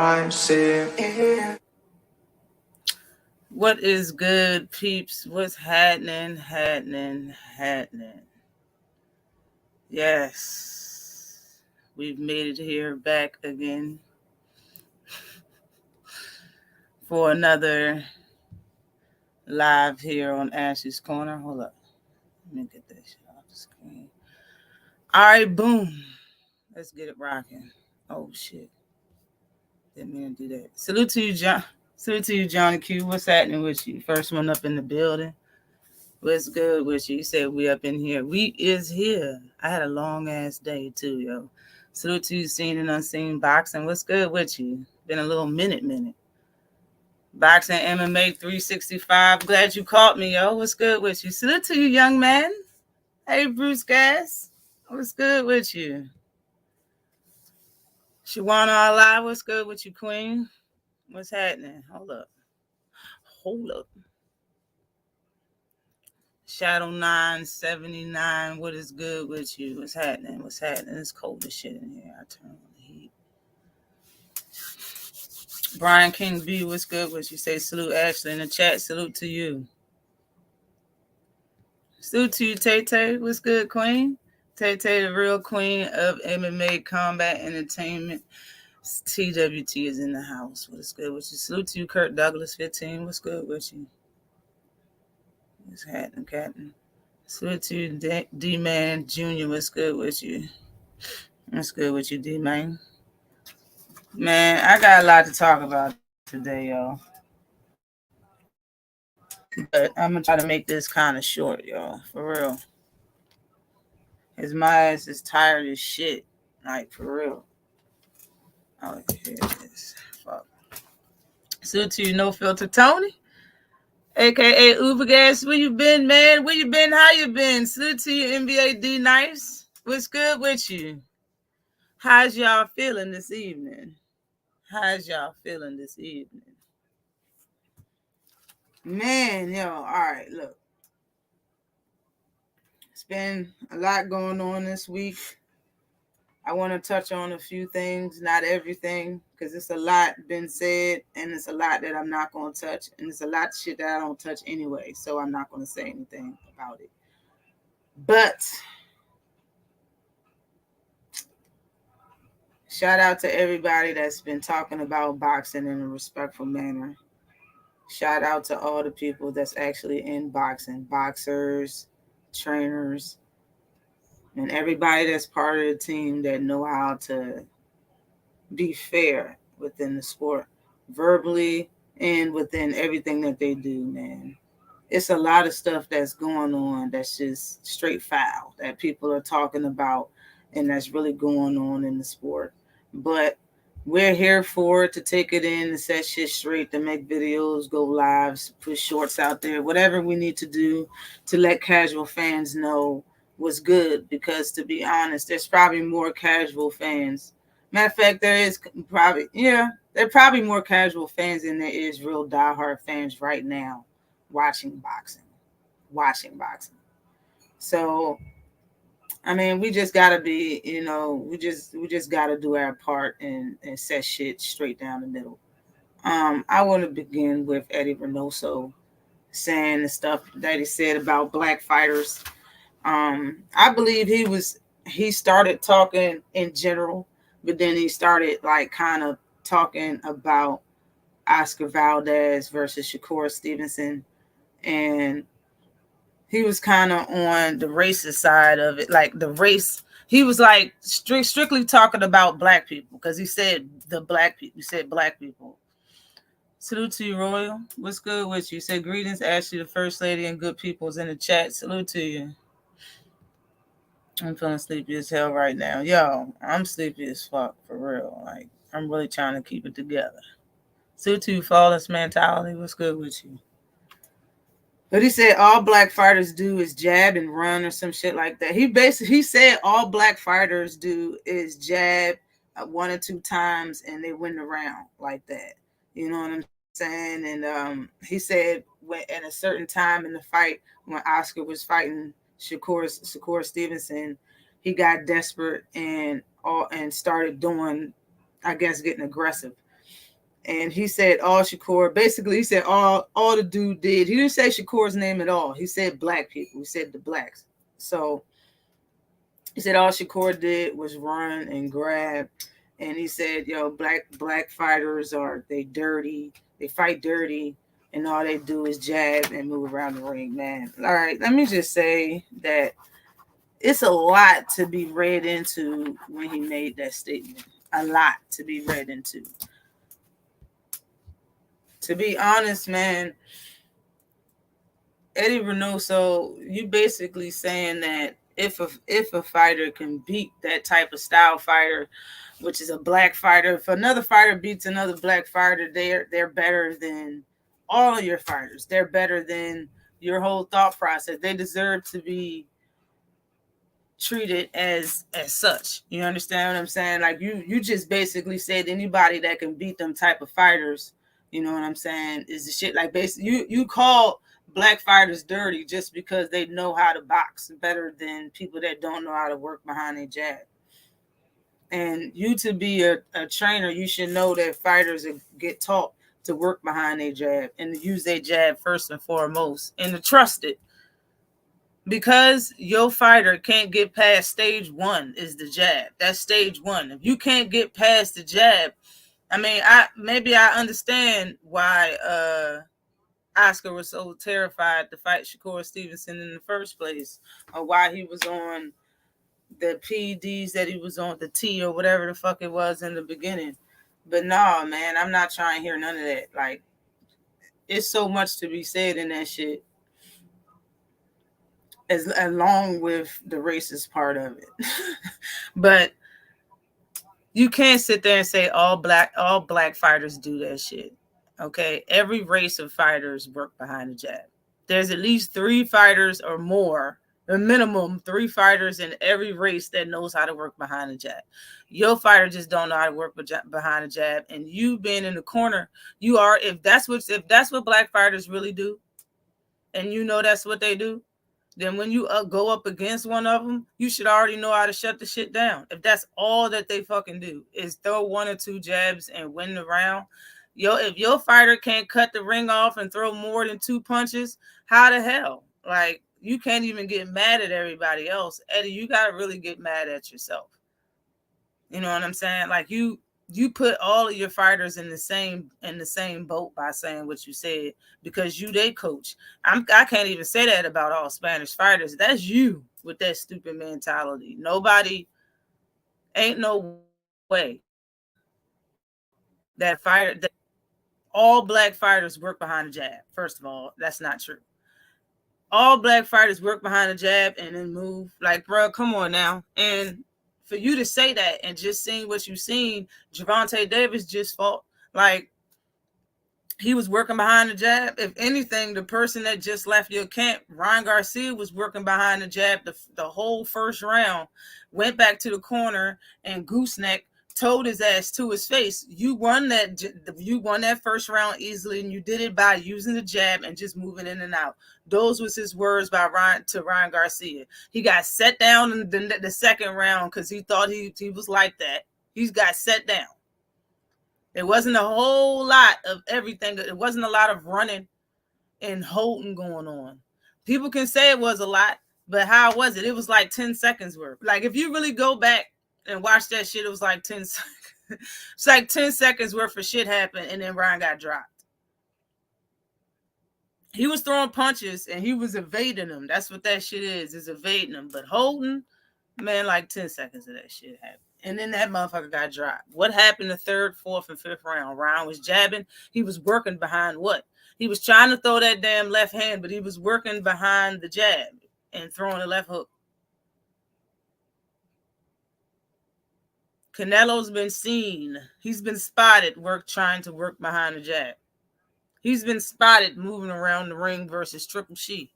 I'm sitting. What is good, peeps? What's happening? Yes, we've made it here back again for another live here on Ashley's Corner. Hold up. Let me get that shit off the screen. All right, boom. Let's get it rocking. Oh, shit. Didn't mean to do that. Salute to you, John. Salute to you, Johnny Q. What's happening with you? First one up in the building. What's good with you? You said we up in here. We is here. I had a long ass day too, yo. Salute to you, seen and unseen boxing. What's good with you? Been a little minute. Boxing MMA 365. Glad you caught me, yo. What's good with you? Salute to you, young man. Hey, Bruce Gas. What's good with you? Shawana Alive. What's good with you, Queen? What's happening? Hold up. Shadow 979, what is good with you? What's happening? It's cold as shit in here. I turn on the heat. Brian King B, what's good with you? Say salute Ashley in the chat. Salute to you. Salute to you, Tay Tay. What's good, Queen? Tay Tay, the real queen of MMA combat entertainment. TWT is in the house. What is good with you? Salute to you, Kurt Douglas 15. What's good with you? What's happening, Captain? Salute to you, D-Man Jr. What's good with you? What's good with you, D-Man? Man, I got a lot to talk about today, y'all. But I'm going to try to make this kind of short, y'all. For real. Because my ass is tired as shit. Like, for real. Oh, here it is. Fuck. Salute to you, No Filter Tony. A.K.A. Uber Gas. Where you been, man? Where you been? How you been? Salute to you, NBA D Nice. What's good with you? How's y'all feeling this evening? Man, yo, all right, look. It's been a lot going on this week. I want to touch on a few things, not everything, because it's a lot been said, and it's a lot that I'm not going to touch, and it's a lot of shit that I don't touch anyway, so I'm not going to say anything about it. But shout out to everybody that's been talking about boxing in a respectful manner. Shout out to all the people that's actually in boxing, boxers, trainers, and everybody that's part of the team that know how to be fair within the sport, verbally and within everything that they do, man. It's a lot of stuff that's going on that's just straight foul that people are talking about, and that's really going on in the sport. But we're here for it, to take it in, to set shit straight, to make videos, go lives, put shorts out there, whatever we need to do to let casual fans know what's good. Because to be honest, there's probably more casual fans. Matter of fact, there are probably more casual fans than there is real diehard fans right now watching boxing. So I mean, we just gotta be, we just gotta do our part and set shit straight down the middle. I want to begin with Eddie Reynoso saying the stuff that he said about black fighters. I believe he started talking in general, but then he started like kind of talking about Oscar Valdez versus Shakur Stevenson, and he was kind of on the racist side of it, like the race. He was like strictly talking about black people, because he said the black people. He said black people. Salute to you, Royal. What's good with you? Say greetings, Ashley, the first lady, and good people's in the chat. Salute to you. I'm feeling sleepy as hell right now. Yo, I'm sleepy as fuck, for real. Like, I'm really trying to keep it together. Salute to you, Flawless Mentality. What's good with you? But he said all black fighters do is jab and run or some shit like that. He said all black fighters do is jab 1 or 2 times and they win the round like that. You know what I'm saying? And he said when at a certain time in the fight, when Oscar was fighting Shakur Stevenson, he got desperate and started doing, I guess, getting aggressive. And he said all Shakur, basically he said all the dude did. He didn't say Shakur's name at all. He said black people. He said the blacks. So he said all Shakur did was run and grab. And he said, yo, black fighters they dirty. They fight dirty. And all they do is jab and move around the ring, man. All right, let me just say that it's a lot to be read into when he made that statement. A lot to be read into. To be honest, man, Eddie Reynoso, you basically saying that if a fighter can beat that type of style fighter, which is a black fighter, if another fighter beats another black fighter, they're better than all of your fighters. They're better than your whole thought process. They deserve to be treated as such. You understand what I'm saying? Like you just basically said anybody that can beat them type of fighters, you know what I'm saying, is the shit. Like basically you call black fighters dirty just because they know how to box better than people that don't know how to work behind a jab. And you to be a trainer, you should know that fighters get taught to work behind a jab and to use their jab first and foremost and to trust it. Because your fighter can't get past stage one is the jab. That's stage one. If you can't get past the jab, I mean, I understand why Oscar was so terrified to fight Shakur Stevenson in the first place, or why he was on the PEDs that he was on, the T or whatever the fuck it was in the beginning. But no, man, I'm not trying to hear none of that. Like, it's so much to be said in that shit. Along with the racist part of it. But you can't sit there and say all black fighters do that shit. Okay, every race of fighters work behind the jab. There's at least 3 fighters or more, a minimum 3 fighters in every race that knows how to work behind the jab. Your fighter just don't know how to work behind the jab, and you being in the corner, you are. If that's what black fighters really do, and you know that's what they do, then when you go up against one of them, you should already know how to shut the shit down. If that's all that they fucking do is throw 1 or 2 jabs and win the round, if your fighter can't cut the ring off and throw more than 2 punches, how the hell? Like, you can't even get mad at everybody else. Eddie, you got to really get mad at yourself. You know what I'm saying? Like, you put all of your fighters in the same boat by saying what you said, because they coach. I can't even say that about all Spanish fighters. That's you with that stupid mentality. Ain't no way that all black fighters work behind the jab. First of all, that's not true. All black fighters work behind the jab and then move. Like, bro, come on now. And for you to say that and just seeing what you've seen, Gervonta Davis just fought. Like, he was working behind the jab. If anything, the person that just left your camp, Ryan Garcia, was working behind the jab the whole first round, went back to the corner and gooseneck, told his ass to his face. You won that first round easily, and you did it by using the jab and just moving in and out. Those was his words by Ryan Garcia. He got set down in the second round because he thought he was like that. He got set down. It wasn't a whole lot of everything. It wasn't a lot of running and holding going on. People can say it was a lot, but how was it? It was like 10 seconds worth. Like, if you really go back and watch that shit, it was like 10 seconds. It's like 10 seconds worth of shit happened, and then Ryan got dropped. He was throwing punches, and he was evading them. That's what that shit is evading them. But holding, man, like 10 seconds of that shit happened. And then that motherfucker got dropped. What happened the 3rd, 4th, and 5th round? Ryan was jabbing. He was working behind what? He was trying to throw that damn left hand, but he was working behind the jab and throwing the left hook. Canelo's been seen. He's been spotted trying to work behind the jab. He's been spotted moving around the ring versus Triple She.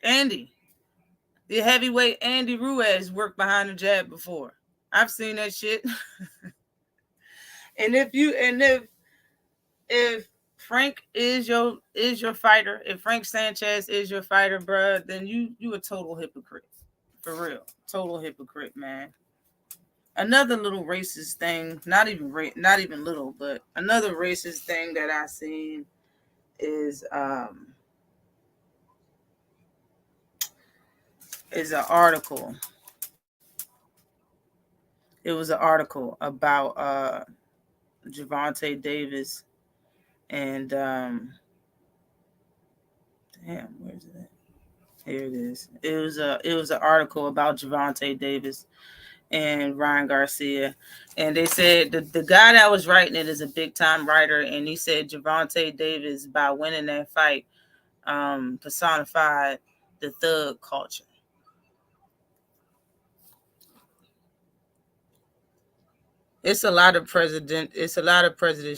Andy. The heavyweight Andy Ruiz worked behind the jab before. I've seen that shit. And if Frank is your fighter, if Frank Sanchez is your fighter, bruh, then you a total hypocrite. For real. Total hypocrite, man. Another little racist thing, not even little, but another racist thing that I seen is an article. It was an article about Gervonta Davis and damn, where's it at? Here it is. It was an article about Gervonta Davis and Ryan Garcia, and they said the guy that was writing it is a big time writer, and he said Gervonta Davis, by winning that fight, personified the thug culture. It's a lot of president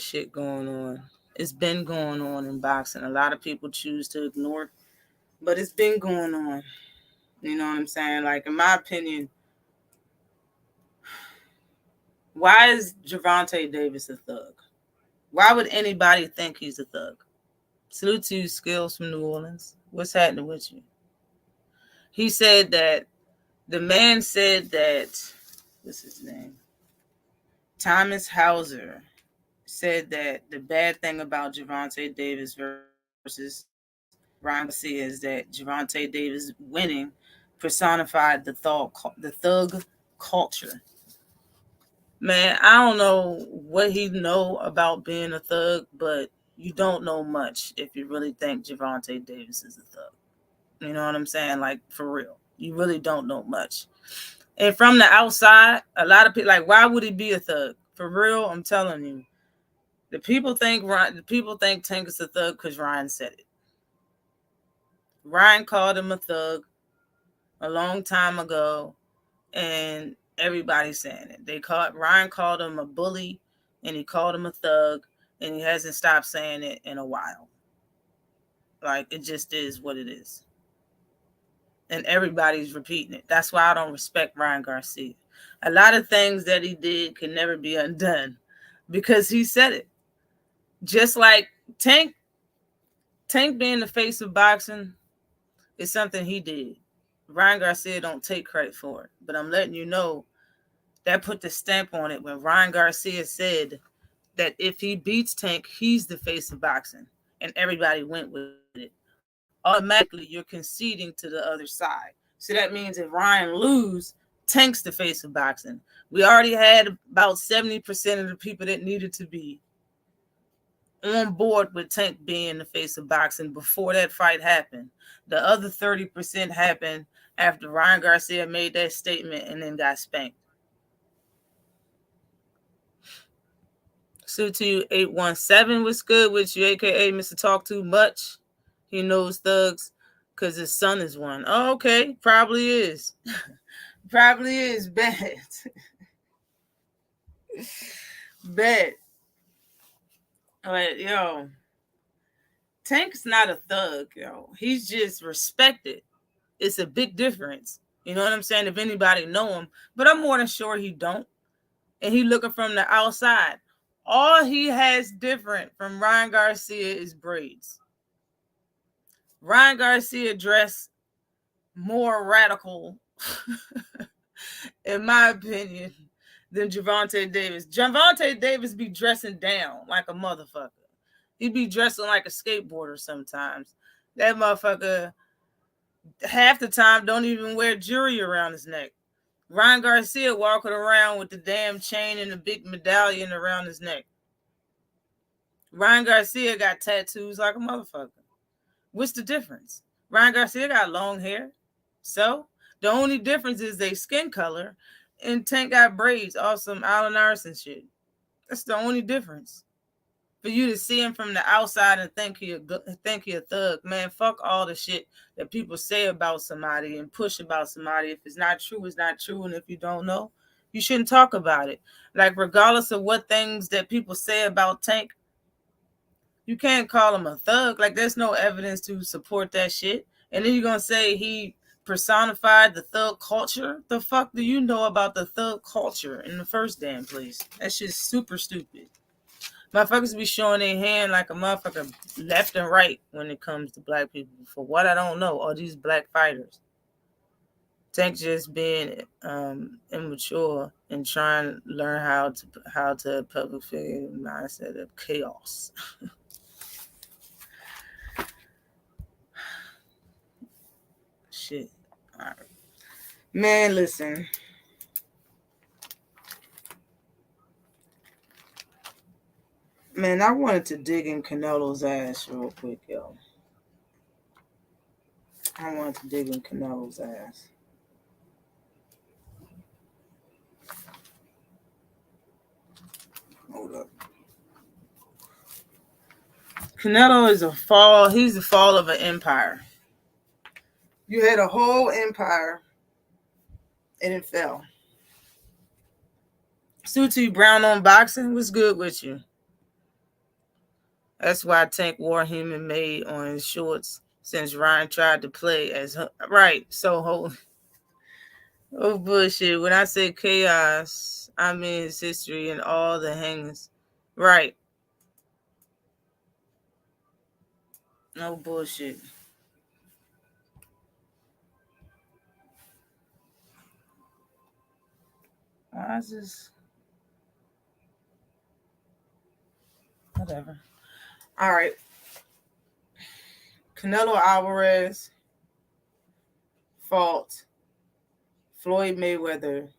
shit going on. It's been going on in boxing. A lot of people choose to ignore it, but it's been going on. You know what I'm saying? Like, in my opinion, why is Gervonta Davis a thug? Why would anybody think he's a thug? Salute to you, Skills from New Orleans. What's happening with you? He said that the man said that, what's his name? Thomas Hauser said that the bad thing about Gervonta Davis versus Ryan Garcia is that Gervonta Davis winning personified the thug culture. Man, I don't know what he know about being a thug, but you don't know much if you really think Gervonta Davis is a thug. You know what I'm saying? Like, for real. You really don't know much. And from the outside, a lot of people, like, why would he be a thug? For real, I'm telling you. The people think Tank is a thug because Ryan said it. Ryan called him a thug a long time ago, and everybody's saying it. Ryan called him a bully, and he called him a thug, and he hasn't stopped saying it in a while. Like, it just is what it is. And everybody's repeating it. That's why I don't respect Ryan Garcia. A lot of things that he did can never be undone because he said it. Just like Tank being the face of boxing is something he did. Ryan Garcia don't take credit for it. But I'm letting you know that put the stamp on it when Ryan Garcia said that if he beats Tank, he's the face of boxing. And everybody went with it. Automatically, you're conceding to the other side. So that means if Ryan lose, Tank's the face of boxing. We already had about 70% of the people that needed to be on board with Tank being the face of boxing before that fight happened. The other 30% happened after Ryan Garcia made that statement and then got spanked. Sue to you 817 was good with you, aka Mr. Talk Too Much. He knows thugs because his son is one. Oh, okay, probably is. Probably is. Bet. Bet. All right, yo. Tank's not a thug, yo. He's just respected. It's a big difference. You know what I'm saying? If anybody know him. But I'm more than sure he don't. And he looking from the outside. All he has different from Ryan Garcia is braids. Ryan Garcia dressed more radical, in my opinion, than Gervonta Davis. Gervonta Davis be dressing down like a motherfucker. He be dressing like a skateboarder sometimes. That motherfucker, half the time, don't even wear jewelry around his neck. Ryan Garcia walking around with the damn chain and the big medallion around his neck. Ryan Garcia got tattoos like a motherfucker. What's the difference? Ryan Garcia got long hair. So the only difference is their skin color, and Tank got braids, awesome Allen Iverson shit. That's the only difference. For you to see him from the outside and think he a thug, man, fuck all the shit that people say about somebody and push about somebody. If it's not true, it's not true. And if you don't know, you shouldn't talk about it. Like, regardless of what things that people say about Tank, you can't call him a thug. Like, there's no evidence to support that shit. And then you're going to say he personified the thug culture? The fuck do you know about the thug culture in the first damn place? That shit's super stupid. Motherfuckers be showing their hand like a motherfucker left and right when it comes to black people. For what I don't know, all these black fighters. Tank just being immature and try and learn how to public figure mindset of chaos. Shit. All right. Man, listen. Man, I wanted to dig in Canelo's ass real quick, yo. I wanted to dig in Canelo's ass. Hold up. Canelo is he's the fall of an empire. You had a whole empire and it fell. Sutu Brown on boxing was good with you. That's why Tank wore human made on his shorts since Ryan tried to play as right. So oh bullshit. When I say chaos, I mean his history and all the hangings. Right. No bullshit. Why is this? Whatever. All right. Canelo Alvarez fought Floyd Mayweather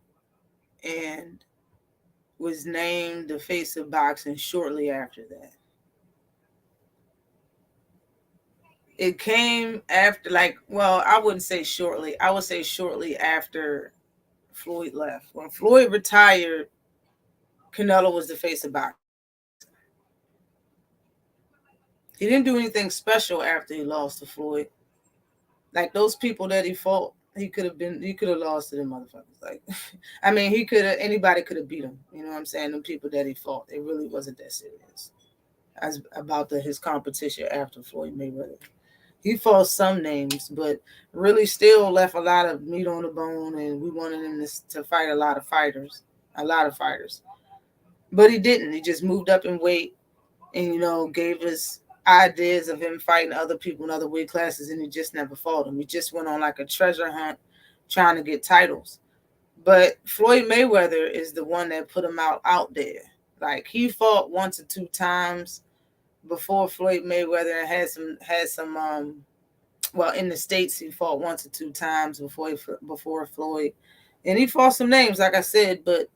and was named the face of boxing shortly after that. It came after, I wouldn't say shortly. I would say shortly after Floyd left. When Floyd retired, Canelo was the face of boxing. He didn't do anything special after he lost to Floyd. Like those people that he fought, he could have lost to them motherfuckers. Like, I mean, anybody could have beat him. You know what I'm saying? Them people that he fought, it really wasn't that serious as about his competition after Floyd Mayweather. He fought some names, but really still left a lot of meat on the bone, and we wanted him to fight a lot of fighters. But he didn't. He just moved up in weight and, gave us ideas of him fighting other people in other weight classes, and he just never fought them. He just went on like a treasure hunt trying to get titles. But Floyd Mayweather is the one that put him out there. Like, he fought once or two times before Floyd Mayweather had some in the States he fought once or two times before Floyd. And he fought some names, like I said, but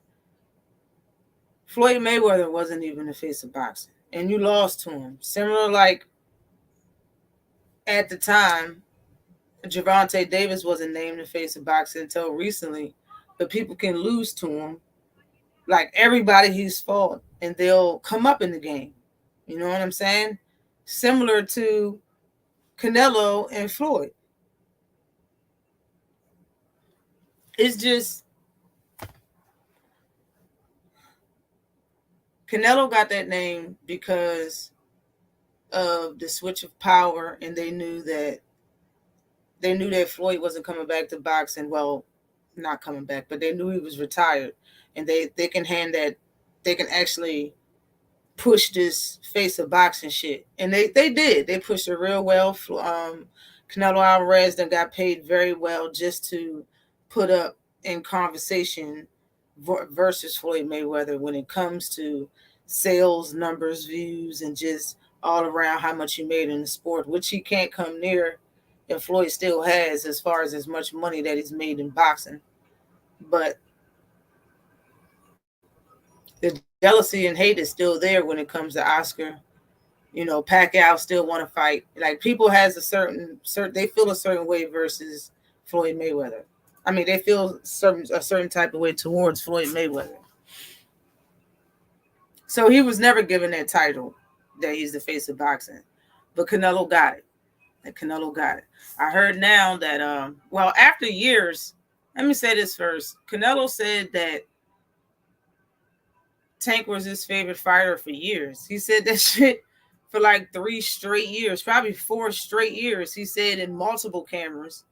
Floyd Mayweather wasn't even the face of boxing. And you lost to him. Similar, like, at the time, Gervonta Davis wasn't named the face of boxing until recently. But people can lose to him. Like, everybody he's fought, and they'll come up in the game. You know what I'm saying? Similar to Canelo and Floyd. It's just Canelo got that name because of the switch of power, and they knew that Floyd wasn't coming back to boxing. Well, not coming back, but they knew he was retired, and they can actually push this face of boxing shit, and they did. They pushed it real well. Canelo Alvarez then got paid very well just to put up in conversation versus Floyd Mayweather when it comes to sales numbers, views, and just all around how much he made in the sport, which he can't come near, and Floyd still has as far as much money that he's made in boxing. But the jealousy and hate is still there when it comes to Oscar. Pacquiao still want to fight. Like, people has a certain they feel a certain way versus Floyd Mayweather. I mean, they feel a certain type of way towards Floyd Mayweather. So he was never given that title that he's the face of boxing. But Canelo got it. I heard now that after years, let me say this first. Canelo said that Tank was his favorite fighter for years. He said that shit for like 3 straight years, probably 4 straight years. He said in multiple cameras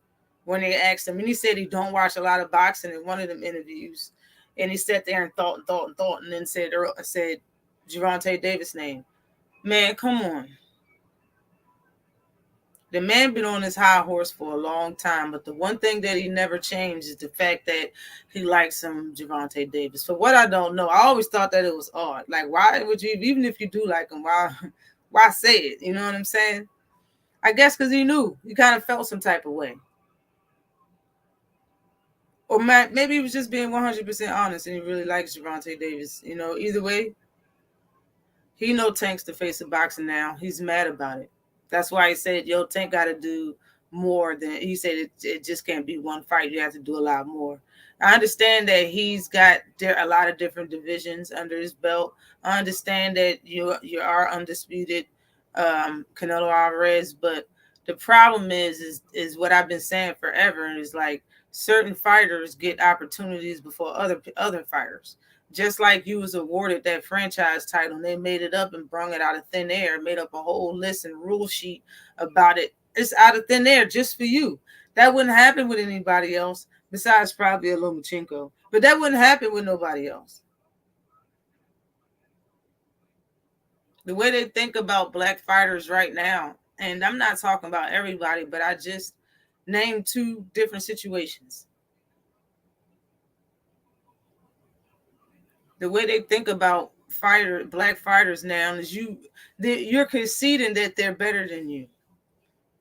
when they asked him, and he said he don't watch a lot of boxing in one of them interviews. And he sat there and thought, and then said Gervonta Davis' name. Man, come on. The man been on his high horse for a long time, but the one thing that he never changed is the fact that he likes some Gervonta Davis. For what I don't know, I always thought that it was odd. Like, why would you, even if you do like him, why say it? You know what I'm saying? I guess because he knew. He kind of felt some type of way. Or maybe he was just being 100% honest and he really likes Gervonta Davis. You know, either way, he know Tank's the face of boxing now. He's mad about it. That's why he said, yo, Tank got to do more than, he said it just can't be one fight. You have to do a lot more. I understand that he's got a lot of different divisions under his belt. I understand that you are undisputed Canelo Alvarez, but the problem is what I've been saying forever, and is like certain fighters get opportunities before other fighters. Just like you was awarded that franchise title, and they made it up and brung it out of thin air, made up a whole list and rule sheet about it. It's out of thin air just for you. That wouldn't happen with anybody else, besides probably a Lomachenko. But that wouldn't happen with nobody else. The way they think about black fighters right now, and I'm not talking about everybody, but I just named 2 different situations. The way they think about black fighters now is you're conceding that they're better than you.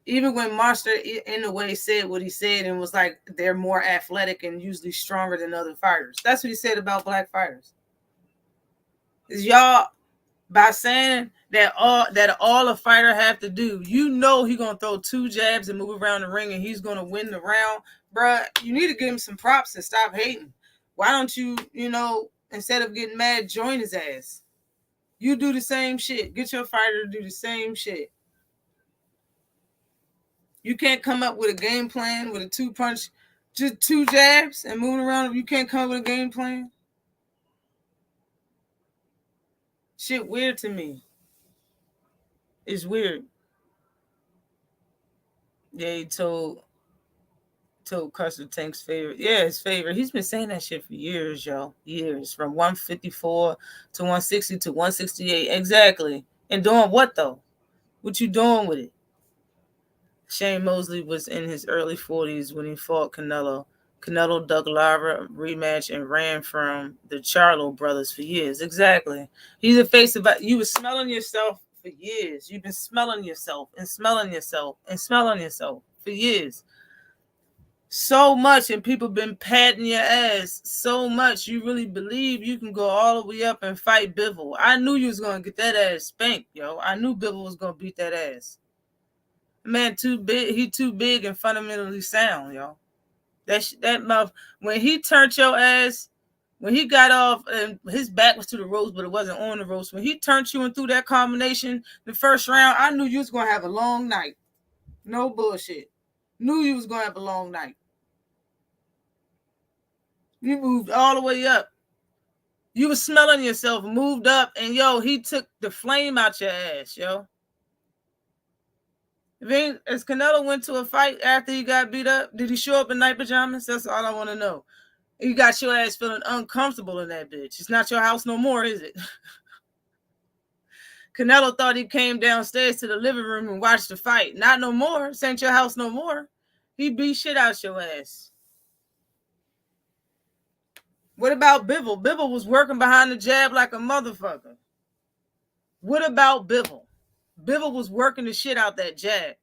Even when Monster in a way said what he said and was like they're more athletic and usually stronger than other fighters. That's what he said about black fighters. Is y'all, by saying that all a fighter have to do, you know he gonna throw 2 jabs and move around the ring and he's gonna win the round, bruh. You need to give him some props and stop hating. Why don't you, instead of getting mad, join his ass? You do the same shit. Get your fighter to do the same shit. You can't come up with a game plan with a 2-punch, just 2 jabs and moving around. You can't come up with a game plan. Shit weird to me. It's weird. Yeah, he told Custer Tank's favorite. Yeah, his favorite. He's been saying that shit for years, yo. Years. From 154 to 160 to 168. Exactly. And doing what, though? What you doing with it? Shane Mosley was in his early 40s when he fought Canelo. Canelo dug lava rematch and ran from the Charlo brothers for years. Exactly. He's a face of... You were smelling yourself for years. You've been smelling yourself and smelling yourself and smelling yourself for years. So much, and people been patting your ass so much, you really believe you can go all the way up and fight Bivol. I knew you was going to get that ass spanked, yo. I knew Bivol was going to beat that ass. Man, too big. He too big and fundamentally sound, yo. That mouth, when he turned your ass, when he got off and his back was to the ropes, but it wasn't on the ropes. When he turned you and threw that combination the first round, I knew you was going to have a long night. No bullshit. Knew you was going to have a long night. You moved all the way up. You were smelling yourself, moved up, and yo, he took the flame out your ass, yo. As Canelo went to a fight after he got beat up, did he show up in night pajamas? That's all I want to know. You got your ass feeling uncomfortable in that bitch. It's not your house no more, is it? Canelo thought he came downstairs to the living room and watched the fight. Not no more. This ain't your house no more. He beat shit out your ass. What about Bivol? Bivol was working behind the jab like a motherfucker. What about Bivol? Bivol was working the shit out that jab.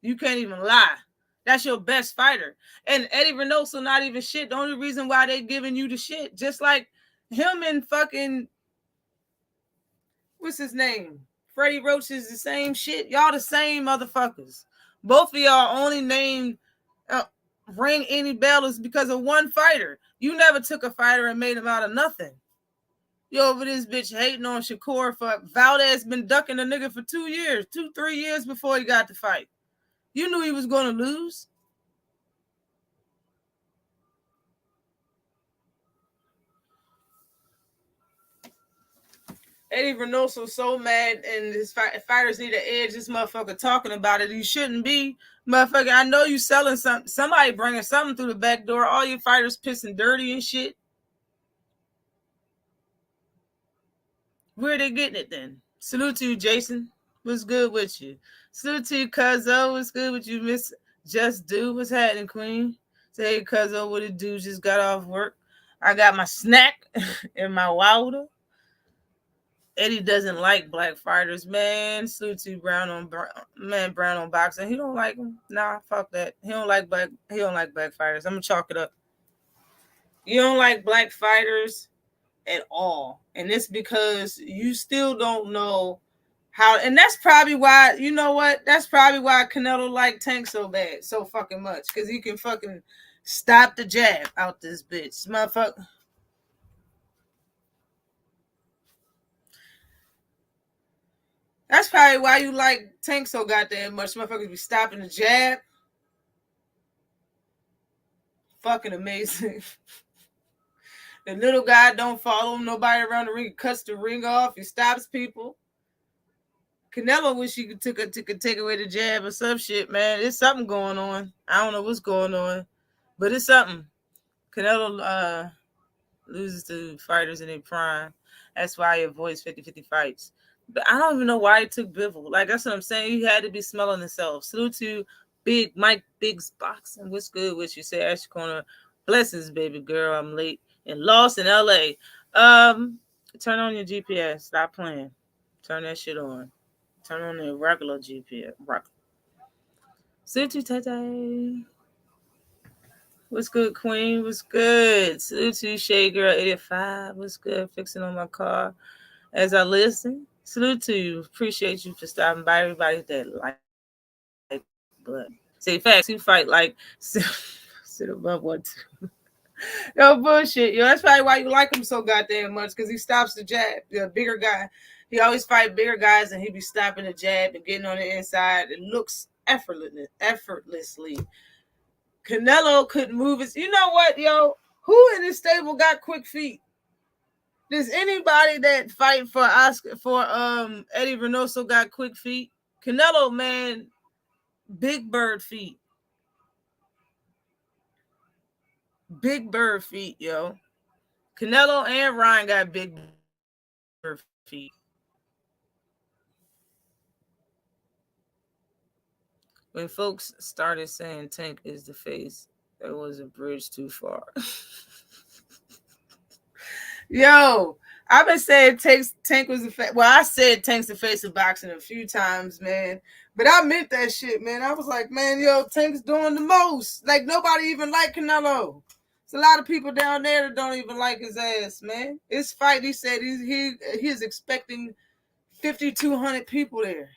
You can't even lie. That's your best fighter. And Eddie Reynoso not even shit. The only reason why they giving you the shit, just like him and fucking, what's his name? Freddie Roach is the same shit. Y'all the same motherfuckers. Both of y'all only named ring any bell is because of one fighter. You never took a fighter and made him out of nothing. You over this bitch hating on Shakur for Valdez been ducking the nigga for 3 years before he got the fight. You knew he was going to lose. Eddie Reynoso so mad, and his fighters need to edge this motherfucker talking about it. He shouldn't be. Motherfucker, I know you selling something. Somebody bringing something through the back door. All your fighters pissing dirty and shit. Where are they getting it then? Salute to you, Jason. What's good with you? Salute to you, Cuzzo. What's good with you, Miss Just Do? What's happening, Queen? Say, hey, Cuzzo, what it do? Just got off work. I got my snack and my water. Eddie doesn't like black fighters, man. Salute to Brown on Brown on boxing. He don't like them. Nah, fuck that. He don't like black. He don't like black fighters. I'm gonna chalk it up. You don't like black fighters at all, and it's because you still don't know how. And that's probably why. You know what? That's probably why Canelo liked Tank so bad, so fucking much, because he can fucking stop the jab out this bitch, motherfucker. That's probably why you like Tank so goddamn much. Motherfuckers be stopping the jab. Fucking amazing. The little guy don't follow him. Nobody around the ring. He cuts the ring off. He stops people. Canelo wish he could take away the jab or some shit, man. There's something going on. I don't know what's going on, but it's something. Canelo loses to fighters in their prime. That's why he avoids 50-50 fights. But I don't even know why he took Bivol. Like, that's what I'm saying. He had to be smelling himself. Salute to Big Mike Biggs Boxing. What's good with you? Say, Ash Corner. Blessings, baby girl. I'm late and lost in LA. Turn on your GPS. Stop playing. Turn that shit on. Turn on the regular GPS. Salute to Tete. What's good, Queen? What's good? Salute to Shay Girl 85. What's good? Fixing on my car as I listen. Salute to you. Appreciate you for stopping by. Everybody that like, but say facts. You fight like sit above one two. No bullshit, yo. That's probably why you like him so goddamn much, because he stops the jab. The bigger guy, he always fight bigger guys, and he be stopping the jab and getting on the inside. It looks effortlessly. Canelo couldn't move his. You know what, yo? Who in this stable got quick feet? Does anybody that fight for Oscar for Eddie Reynoso got quick feet? Canelo, man, big bird feet. Big bird feet, yo. Canelo and Ryan got big bird feet. When folks started saying Tank is the face, that was a bridge too far. Yo, I've been saying Tank was the face. Well, I said Tank's the face of boxing a few times, man. But I meant that shit, man. I was like, man, yo, Tank's doing the most. Like, nobody even like Canelo. There's a lot of people down there that don't even like his ass, man. His fight, he said he is expecting 5,200 people there.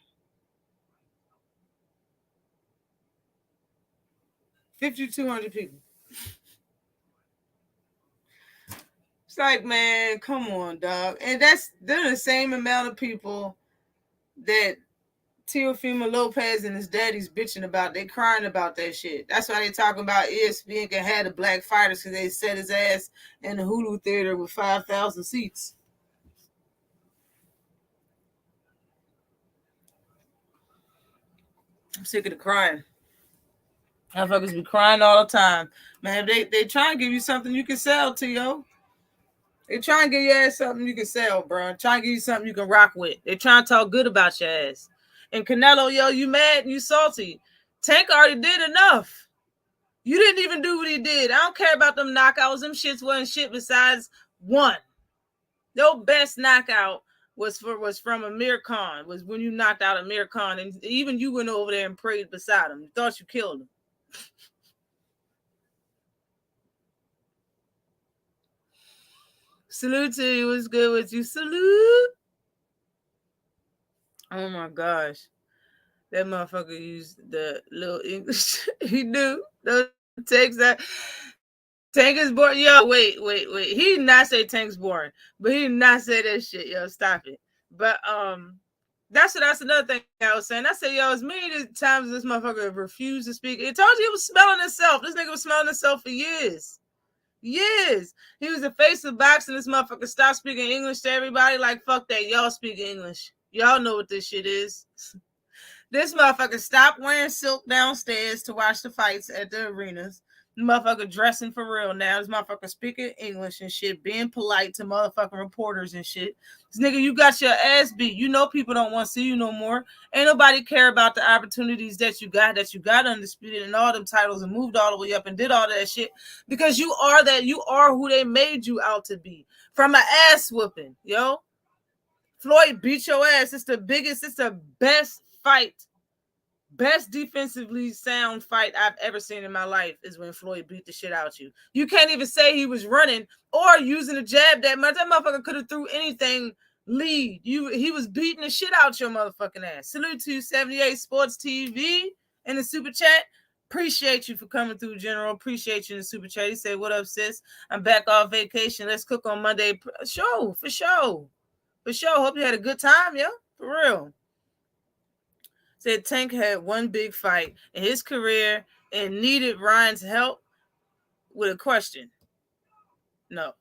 5,200 people. It's like, man, come on, dog. And they're the same amount of people that Teofimo Lopez and his daddy's bitching about. They crying about that shit. That's why they talking about ESPN can have the black fighters, because they set his ass in the Hulu theater with 5,000 seats. I'm sick of the crying. Motherfuckers be crying all the time. Man, they try and give you something you can sell to, yo. They try and give your ass something you can sell, bro. Try and give you something you can rock with. They try and talk good about your ass. And Canelo, yo, you mad and you salty. Tank already did enough. You didn't even do what he did. I don't care about them knockouts. Them shits wasn't shit besides one. Your best knockout was from Amir Khan. Was when you knocked out Amir Khan, and even you went over there and prayed beside him. You thought you killed him. Salute to you. What's good with you? Salute. Oh my gosh. That motherfucker used the little English. He knew. Those takes that. Tank is boring. Yo, wait. He did not say Tank's boring, but he did not say that shit. Yo, stop it. But that's another thing I was saying. I said, yo, as many times as this motherfucker refused to speak, it told you he was smelling himself. This nigga was smelling himself for years. Years. He was the face of boxing. This motherfucker stopped speaking English to everybody. Like, fuck that. Y'all speak English. Y'all know what this shit is. This motherfucker stopped wearing silk downstairs to watch the fights at the arenas. Motherfucker dressing for real now. This motherfucker speaking English and shit, being polite to motherfucking reporters and shit. This nigga, you got your ass beat. You know people don't want to see you no more. Ain't nobody care about the opportunities that you got undisputed and all them titles and moved all the way up and did all that shit because you are that. You are who they made you out to be. From an ass whooping, yo. Floyd beat your ass. It's the biggest, it's the best fight. Best defensively sound fight I've ever seen in my life is when Floyd beat the shit out you. You can't even say he was running or using a jab that much. That motherfucker could have threw anything lead. He was beating the shit out your motherfucking ass. Salute to 78 Sports TV in the super chat. Appreciate you for coming through, General. Appreciate you in the super chat. He said, what up, sis? I'm back off vacation. Let's cook on Monday. Show, for sure. For sure. Hope you had a good time, yo. For real. Said Tank had one big fight in his career and needed Ryan's help with a question. No.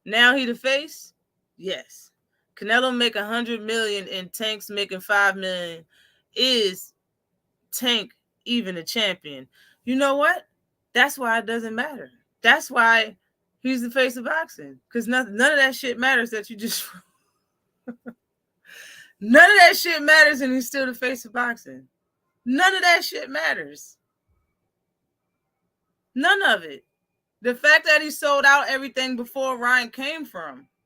Now he the face? Yes. Canelo make $100 million and Tank's making $5 million. Is Tank even a champion? You know what? That's why it doesn't matter. That's why he's the face of boxing. Because none of that shit matters that you just... None of that shit matters and he's still the face of boxing. None of that shit matters. None of it. The fact that he sold out everything before Ryan came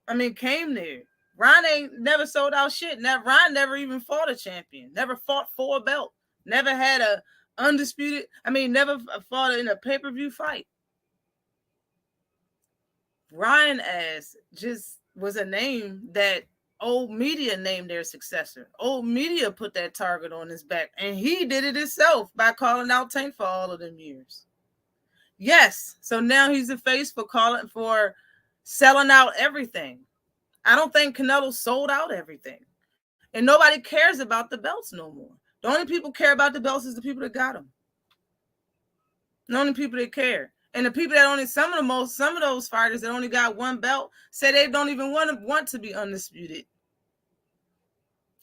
there. Ryan ain't never sold out shit. Ryan never even fought a champion. Never fought for a belt. Never had a undisputed, never fought in a pay-per-view fight. Ryan ass just was a name that old media named their successor. Old media put that target on his back, and he did it himself by calling out Tank for all of them years. Yes, so now he's the face for selling out everything. I don't think Canelo sold out everything, and nobody cares about the belts no more. The only people care about the belts is the people that got them. The only people that care. And the people that some of those fighters that only got one belt say they don't even want to be undisputed.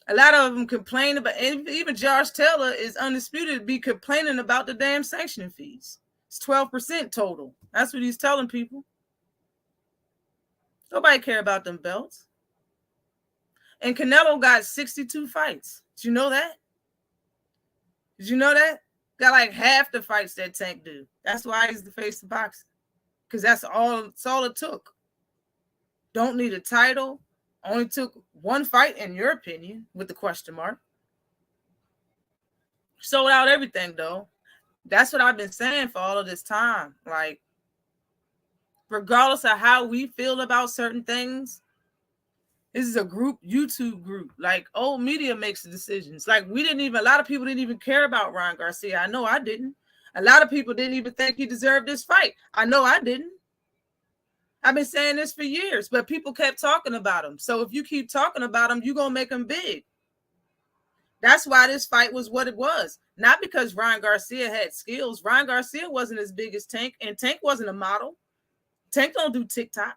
A lot of them complain about, even Josh Taylor is undisputed, be complaining about the damn sanctioning fees. It's 12% total. That's what he's telling people. Nobody care about them belts. And Canelo got 62 fights. Did you know that? Did you know that? Got like half the fights that Tank do. That's why he's the face of boxing. Because that's all it took. Don't need a title. Only took one fight, in your opinion, with the question mark. Sold out everything, though. That's what I've been saying for all of this time. Like, regardless of how we feel about certain things, this is a group, YouTube group. Like, old media makes the decisions. Like, a lot of people didn't even care about Ryan Garcia. I know I didn't. A lot of people didn't even think he deserved this fight. I know I didn't. I've been saying this for years, but people kept talking about him. So if you keep talking about him, you're going to make him big. That's why this fight was what it was. Not because Ryan Garcia had skills. Ryan Garcia wasn't as big as Tank, and Tank wasn't a model. Tank don't do TikTok.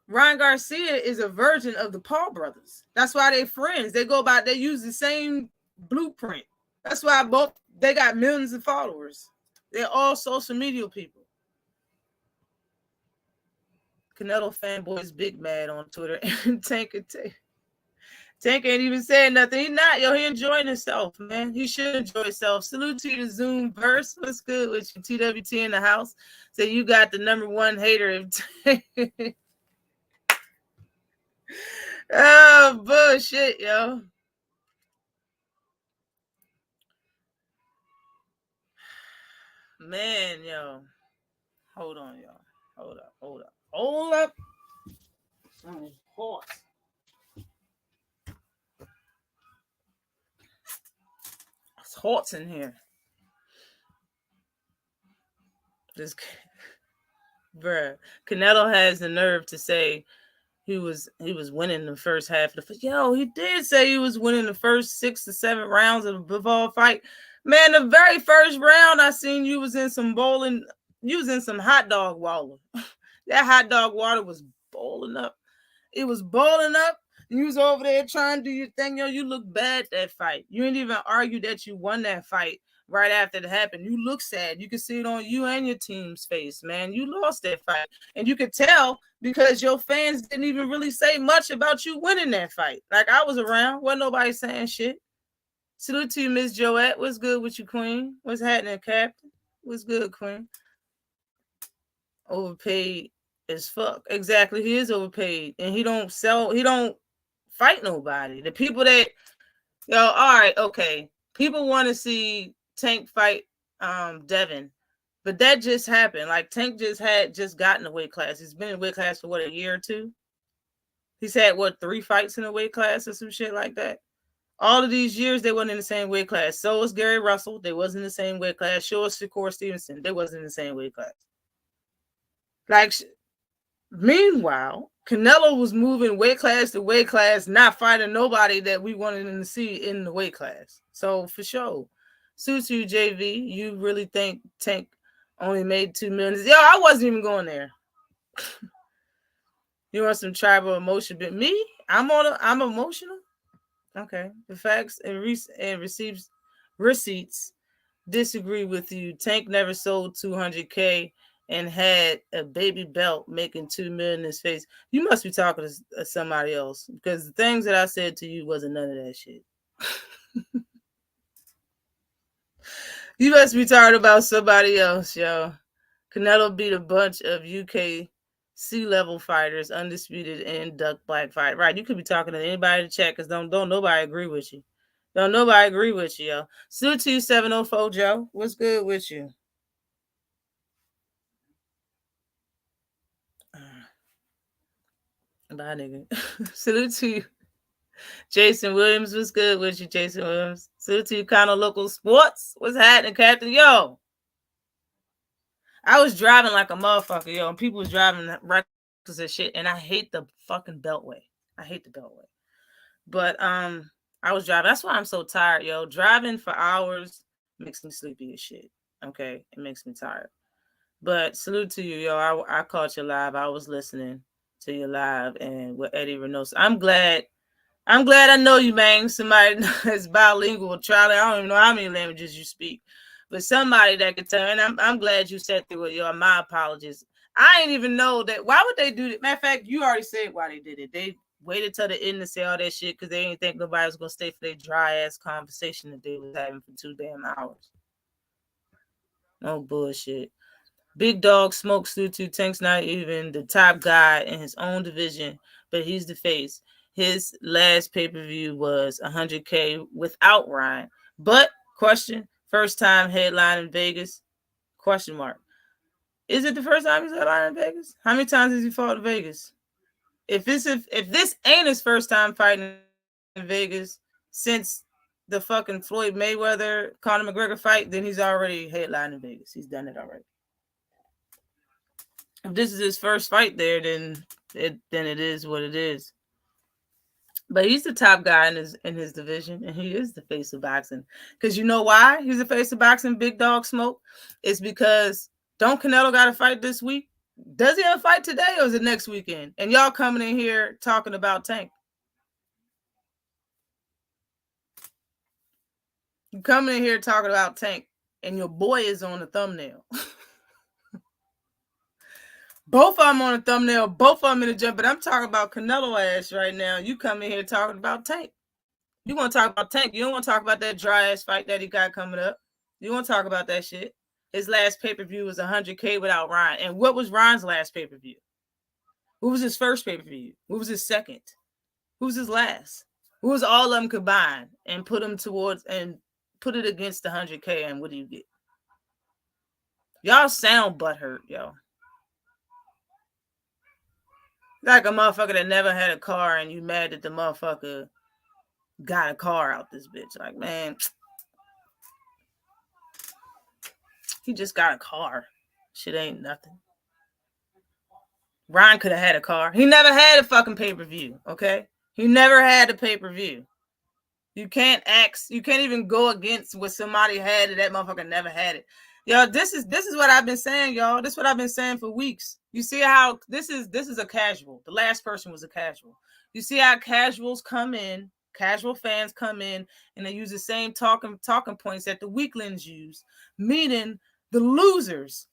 Ryan Garcia is a version of the Paul brothers. That's why they're friends. They use the same blueprint. That's why they got millions of followers. They're all social media people. Canelo fanboys big mad on Twitter. And Tank ain't even saying nothing. He not, he enjoying himself, man. He should enjoy himself. Salute to you, the Zoom verse. What's good with you? TWT in the house. So you got the number one hater. Oh, bullshit, yo. Man, yo. Hold on, y'all. Hold up. Oh, hot. It's hot in here. Bruh. Canelo has the nerve to say he was winning the first half of the fight. Yo, he did say he was winning the first 6 to 7 rounds of the Bivol fight. Man, the very first round I seen you was in some bowling. You was in some hot dog water. That hot dog water was boiling up. It was boiling up. You was over there trying to do your thing. Yo, you look bad that fight. You didn't even argue that you won that fight. right after it happened. You look sad. You can see it on you and your team's face, man. You lost that fight. And you could tell because your fans didn't even really say much about you winning that fight. Like, I was around. Wasn't nobody saying shit. Salute to you, Miss Joette. What's good with you, Queen? What's happening, Captain? What's good, Queen? Overpaid as fuck. Exactly. He is overpaid. And he don't fight nobody. The people that, all right, okay. People want to see Tank fight Devin. But that just happened. Like, Tank just gotten a weight class. He's been in weight class for what, a year or two? He's had 3 fights in a weight class or some shit like that. All of these years, they wasn't in the same weight class. So was Gary Russell. They wasn't in the same weight class. So was Shakur Stevenson. They wasn't in the same weight class. Like, meanwhile, Canelo was moving weight class to weight class, not fighting nobody that we wanted him to see in the weight class. So, for sure. Suits you, JV. You really think Tank only made 2 million? Yo, I wasn't even going there. You want some tribal emotion? But me? I'm emotional? Okay. The facts and receipts disagree with you. Tank never sold 200K and had a baby belt making 2 million in his face. You must be talking to somebody else, because the things that I said to you wasn't none of that shit. You must be talking about somebody else, yo. Canelo beat a bunch of UK C-level fighters, undisputed, and duck black fight. Right, you could be talking to anybody to chat, because don't nobody agree with you. Don't nobody agree with you, yo. Salute to you, 704 Joe. What's good with you? Bye, nigga. Salute to you, Jason Williams. What's good with you, Jason Williams? Salute to you, Kind of Local Sports. What's happening, Captain? Yo, I was driving like a motherfucker, yo, and people was driving reckless as shit, and I hate the fucking Beltway. I hate the Beltway. But I was driving. That's why I'm so tired, yo. Driving for hours makes me sleepy as shit. Okay, it makes me tired. But salute to you, yo. I caught you live. I was listening to you live, and with Eddie Reynoso. I'm glad I know you, man. Somebody that's bilingual. Charlie, I don't even know how many languages you speak, but somebody that could tell. And I'm glad you sat through it, yo. My apologies. I didn't even know that. Why would they do that? Matter of fact, you already said why they did it. They waited till the end to say all that shit because they didn't think nobody was gonna stay for their dry ass conversation that they was having for 2 damn hours. No bullshit. Big Dog Smoke to Tank's not even the top guy in his own division, but he's the face. His last pay-per-view was 100K without Ryan. But, question, first time headline in Vegas? Question mark. Is it the first time he's headlined in Vegas? How many times has he fought in Vegas? If this ain't his first time fighting in Vegas since the fucking Floyd Mayweather Conor McGregor fight, then he's already headlined in Vegas. He's done it already. If this is his first fight there, then it is what it is. But he's the top guy in his division, and he is the face of boxing. Because you know why he's the face of boxing, Big Dog Smoke? It's because don't Canelo got a fight this week? Does he have a fight today, or is it next weekend? And y'all coming in here talking about Tank. You coming in here talking about Tank, and your boy is on the thumbnail. Both of them on the thumbnail, both of them in the jump, but I'm talking about Canelo ass right now. You come in here talking about Tank. You want to talk about Tank. You don't want to talk about that dry ass fight that he got coming up. You want to talk about that shit. His last pay-per-view was 100K without Ryan. And what was Ryan's last pay-per-view? Who was his first pay-per-view? Who was his second? Who was his last? Who was all of them combined and put them towards and put it against the 100K, and what do you get? Y'all sound butthurt, yo. Like a motherfucker that never had a car and you mad that the motherfucker got a car out this bitch. Like, man, he just got a car. Shit ain't nothing. Ryan could have had a car. He never had a fucking pay-per-view, okay? He never had a pay-per-view. You can't even go against what somebody had and that motherfucker never had it. Yo, this is what I've been saying, y'all. This is what I've been saying for weeks. You see how this is a casual. The last person was a casual. You see how casuals come in Casual fans come in and they use the same talking points that the weaklings use, meaning the losers.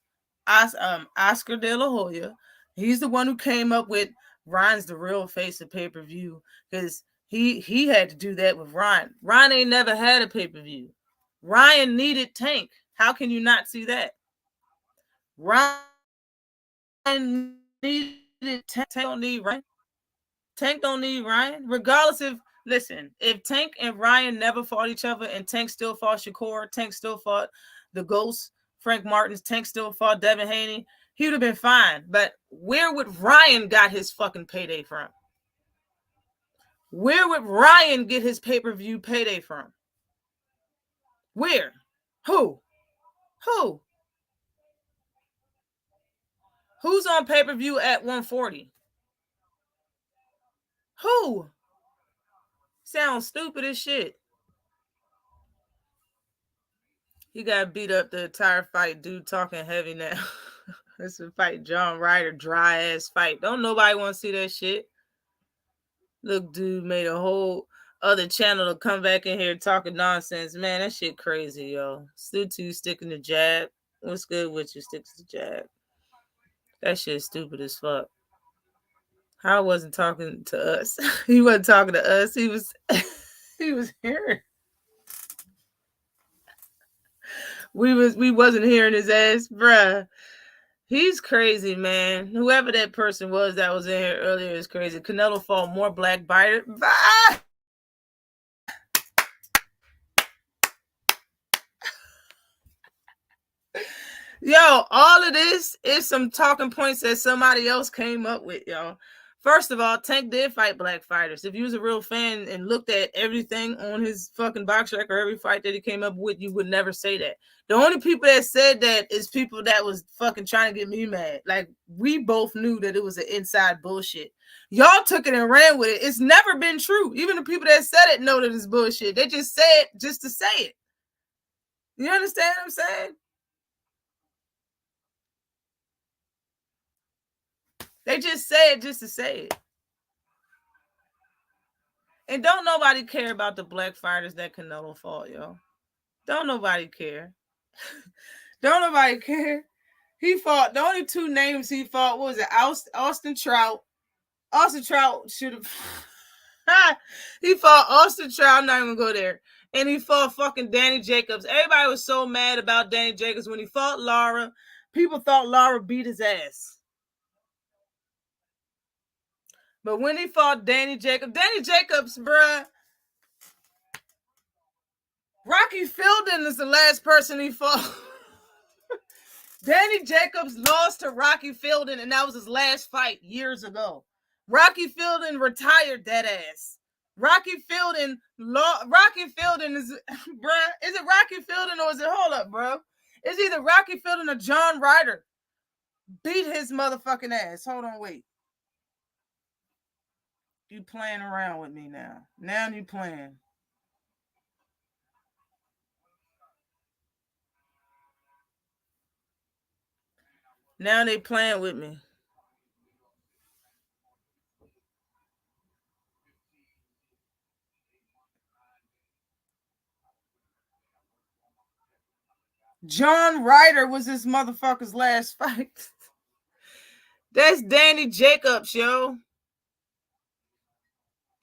Oscar De La Hoya, he's the one who came up with Ryan's the real face of pay-per-view because he had to do that with Ryan. Ryan ain't never had a pay-per-view. Ryan needed Tank. How can you not see that? Ryan needed Tank. Tank don't need Ryan. Tank don't need Ryan. Regardless if Tank and Ryan never fought each other and Tank still fought Shakur, Tank still fought the Ghost, Frank Martins, Tank still fought Devin Haney, he would have been fine. But where would Ryan got his fucking payday from? Where would Ryan get his pay-per-view payday from? Where? Who? Who's on pay-per-view at 140? Who? Sounds stupid as shit. He got beat up the entire fight. Dude talking heavy now. This is a fight. John Ryder, dry ass fight. Don't nobody want to see that shit. Look, dude made a whole other channel to come back in here talking nonsense. Man, that shit crazy, yo. Still two sticking the jab. What's good with you? Sticks the jab. That shit stupid as fuck. How wasn't talking to us? He wasn't talking to us. He was hearing. We wasn't hearing his ass, bruh. He's crazy, man. Whoever that person was that was in here earlier is crazy. Canelo fought more black biter. Yo, all of this is some talking points that somebody else came up with, yo. First of all, Tank did fight black fighters. If you was a real fan and looked at everything on his fucking box record, every fight that he came up with, you would never say that. The only people that said that is people that was fucking trying to get me mad. Like, we both knew that it was an inside bullshit. Y'all took it and ran with it. It's never been true. Even the people that said it know that it's bullshit. They just say it just to say it. You understand what I'm saying? They just say it just to say it. And don't nobody care about the black fighters that Canelo fought, yo. Don't nobody care. Don't nobody care. He fought, the only two names he fought, what was it? Austin Trout. Austin Trout should have. He fought Austin Trout. I'm not even going to go there. And he fought fucking Danny Jacobs. Everybody was so mad about Danny Jacobs when he fought Lara. People thought Lara beat his ass. But when he fought Danny Jacobs, bruh, Rocky Fielding is the last person he fought. Danny Jacobs lost to Rocky Fielding, and that was his last fight years ago. Rocky Fielding retired that ass. Rocky Fielding is, bruh, is it Rocky Fielding or is it, hold up, bro? It's either Rocky Fielding or John Ryder. Beat his motherfucking ass. Hold on, wait. You playing around with me now. Now you playing. Now they playing with me. John Ryder was this motherfucker's last fight. That's Danny Jacobs, yo.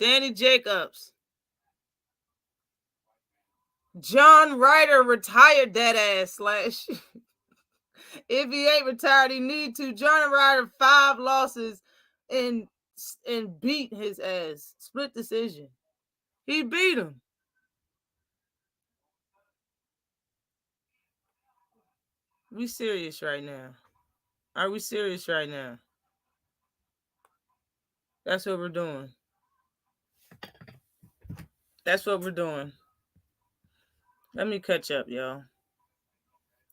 Danny Jacobs. John Ryder retired that ass slash. If he ain't retired, he need to. John Ryder 5 losses and beat his ass. Split decision. He beat him. We serious right now? Are we serious right now? That's what we're doing. That's what we're doing. Let me catch up, y'all.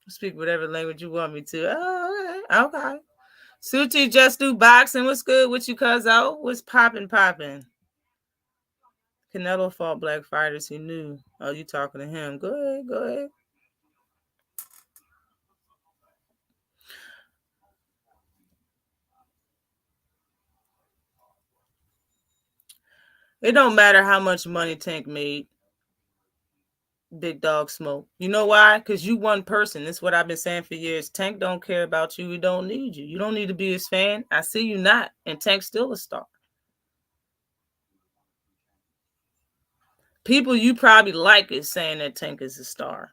Speak whatever language you want me to. Oh, okay. Suti just do boxing. What's good with you, cuzzo? What's popping? Canelo fought black fighters he knew. Oh, you talking to him. Go ahead. It don't matter how much money Tank made. Big Dog Smoke. You know why? Because you one person. That's what I've been saying for years. Tank don't care about you. He don't need you. You don't need to be his fan. I see you not. And Tank's still a star. People you probably like is saying that Tank is a star.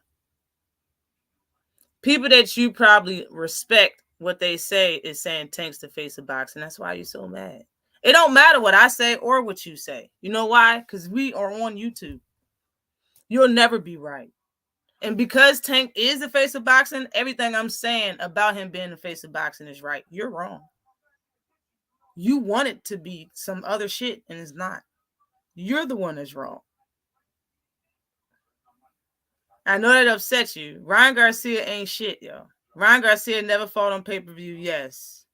People that you probably respect what they say is saying Tank's the face of boxing. That's why you're so mad. It don't matter what I say or what you say. You know why? Because we are on YouTube. You'll never be right. And because Tank is the face of boxing, everything I'm saying about him being the face of boxing is right. You're wrong. You want it to be some other shit, and it's not. You're the one that's wrong. I know that upsets you. Ryan Garcia ain't shit, yo. Ryan Garcia never fought on pay-per-view, yes.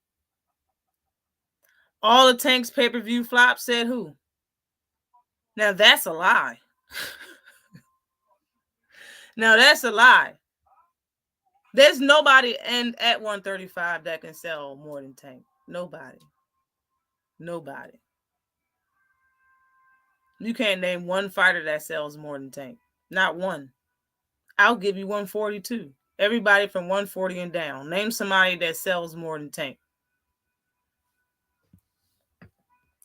All the Tank's pay-per-view flops said who? Now that's a lie. Now that's a lie. There's nobody at 135 that can sell more than Tank. Nobody. Nobody. You can't name one fighter that sells more than Tank. Not one. I'll give you 142. Everybody from 140 and down. Name somebody that sells more than Tank.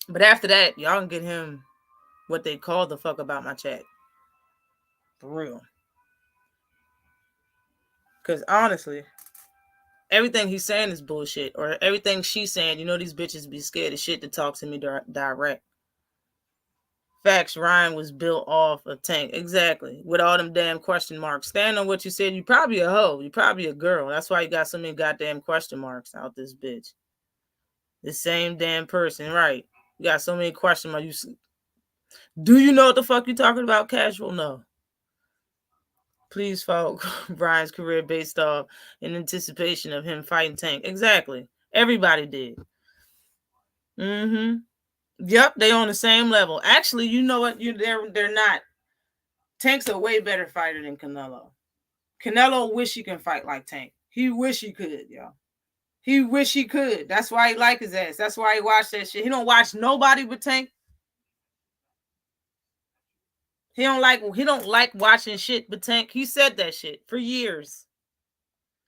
But after that, y'all can get him what they call the fuck about my chat. For real. Because honestly, everything he's saying is bullshit. Or everything she's saying, you know, these bitches be scared of shit to talk to me direct. Facts, Ryan was built off of Tank. Exactly. With all them damn question marks. Stand on what you said. You probably a hoe. You probably a girl. That's why you got so many goddamn question marks out this bitch. The same damn person, right? You got so many question marks. Do you know what the fuck you talking about, Casual? No. Please follow Brian's career based off in anticipation of him fighting Tank. Exactly. Everybody did. Mm-hmm. Yep, they on the same level. Actually, you know what? They're not. Tank's a way better fighter than Canelo. Canelo wish he can fight like Tank. He wish he could, yo. He wish he could. That's why he like his ass. That's why he watch that shit. He don't watch nobody but Tank. He don't like watching shit but Tank. He said that shit for years.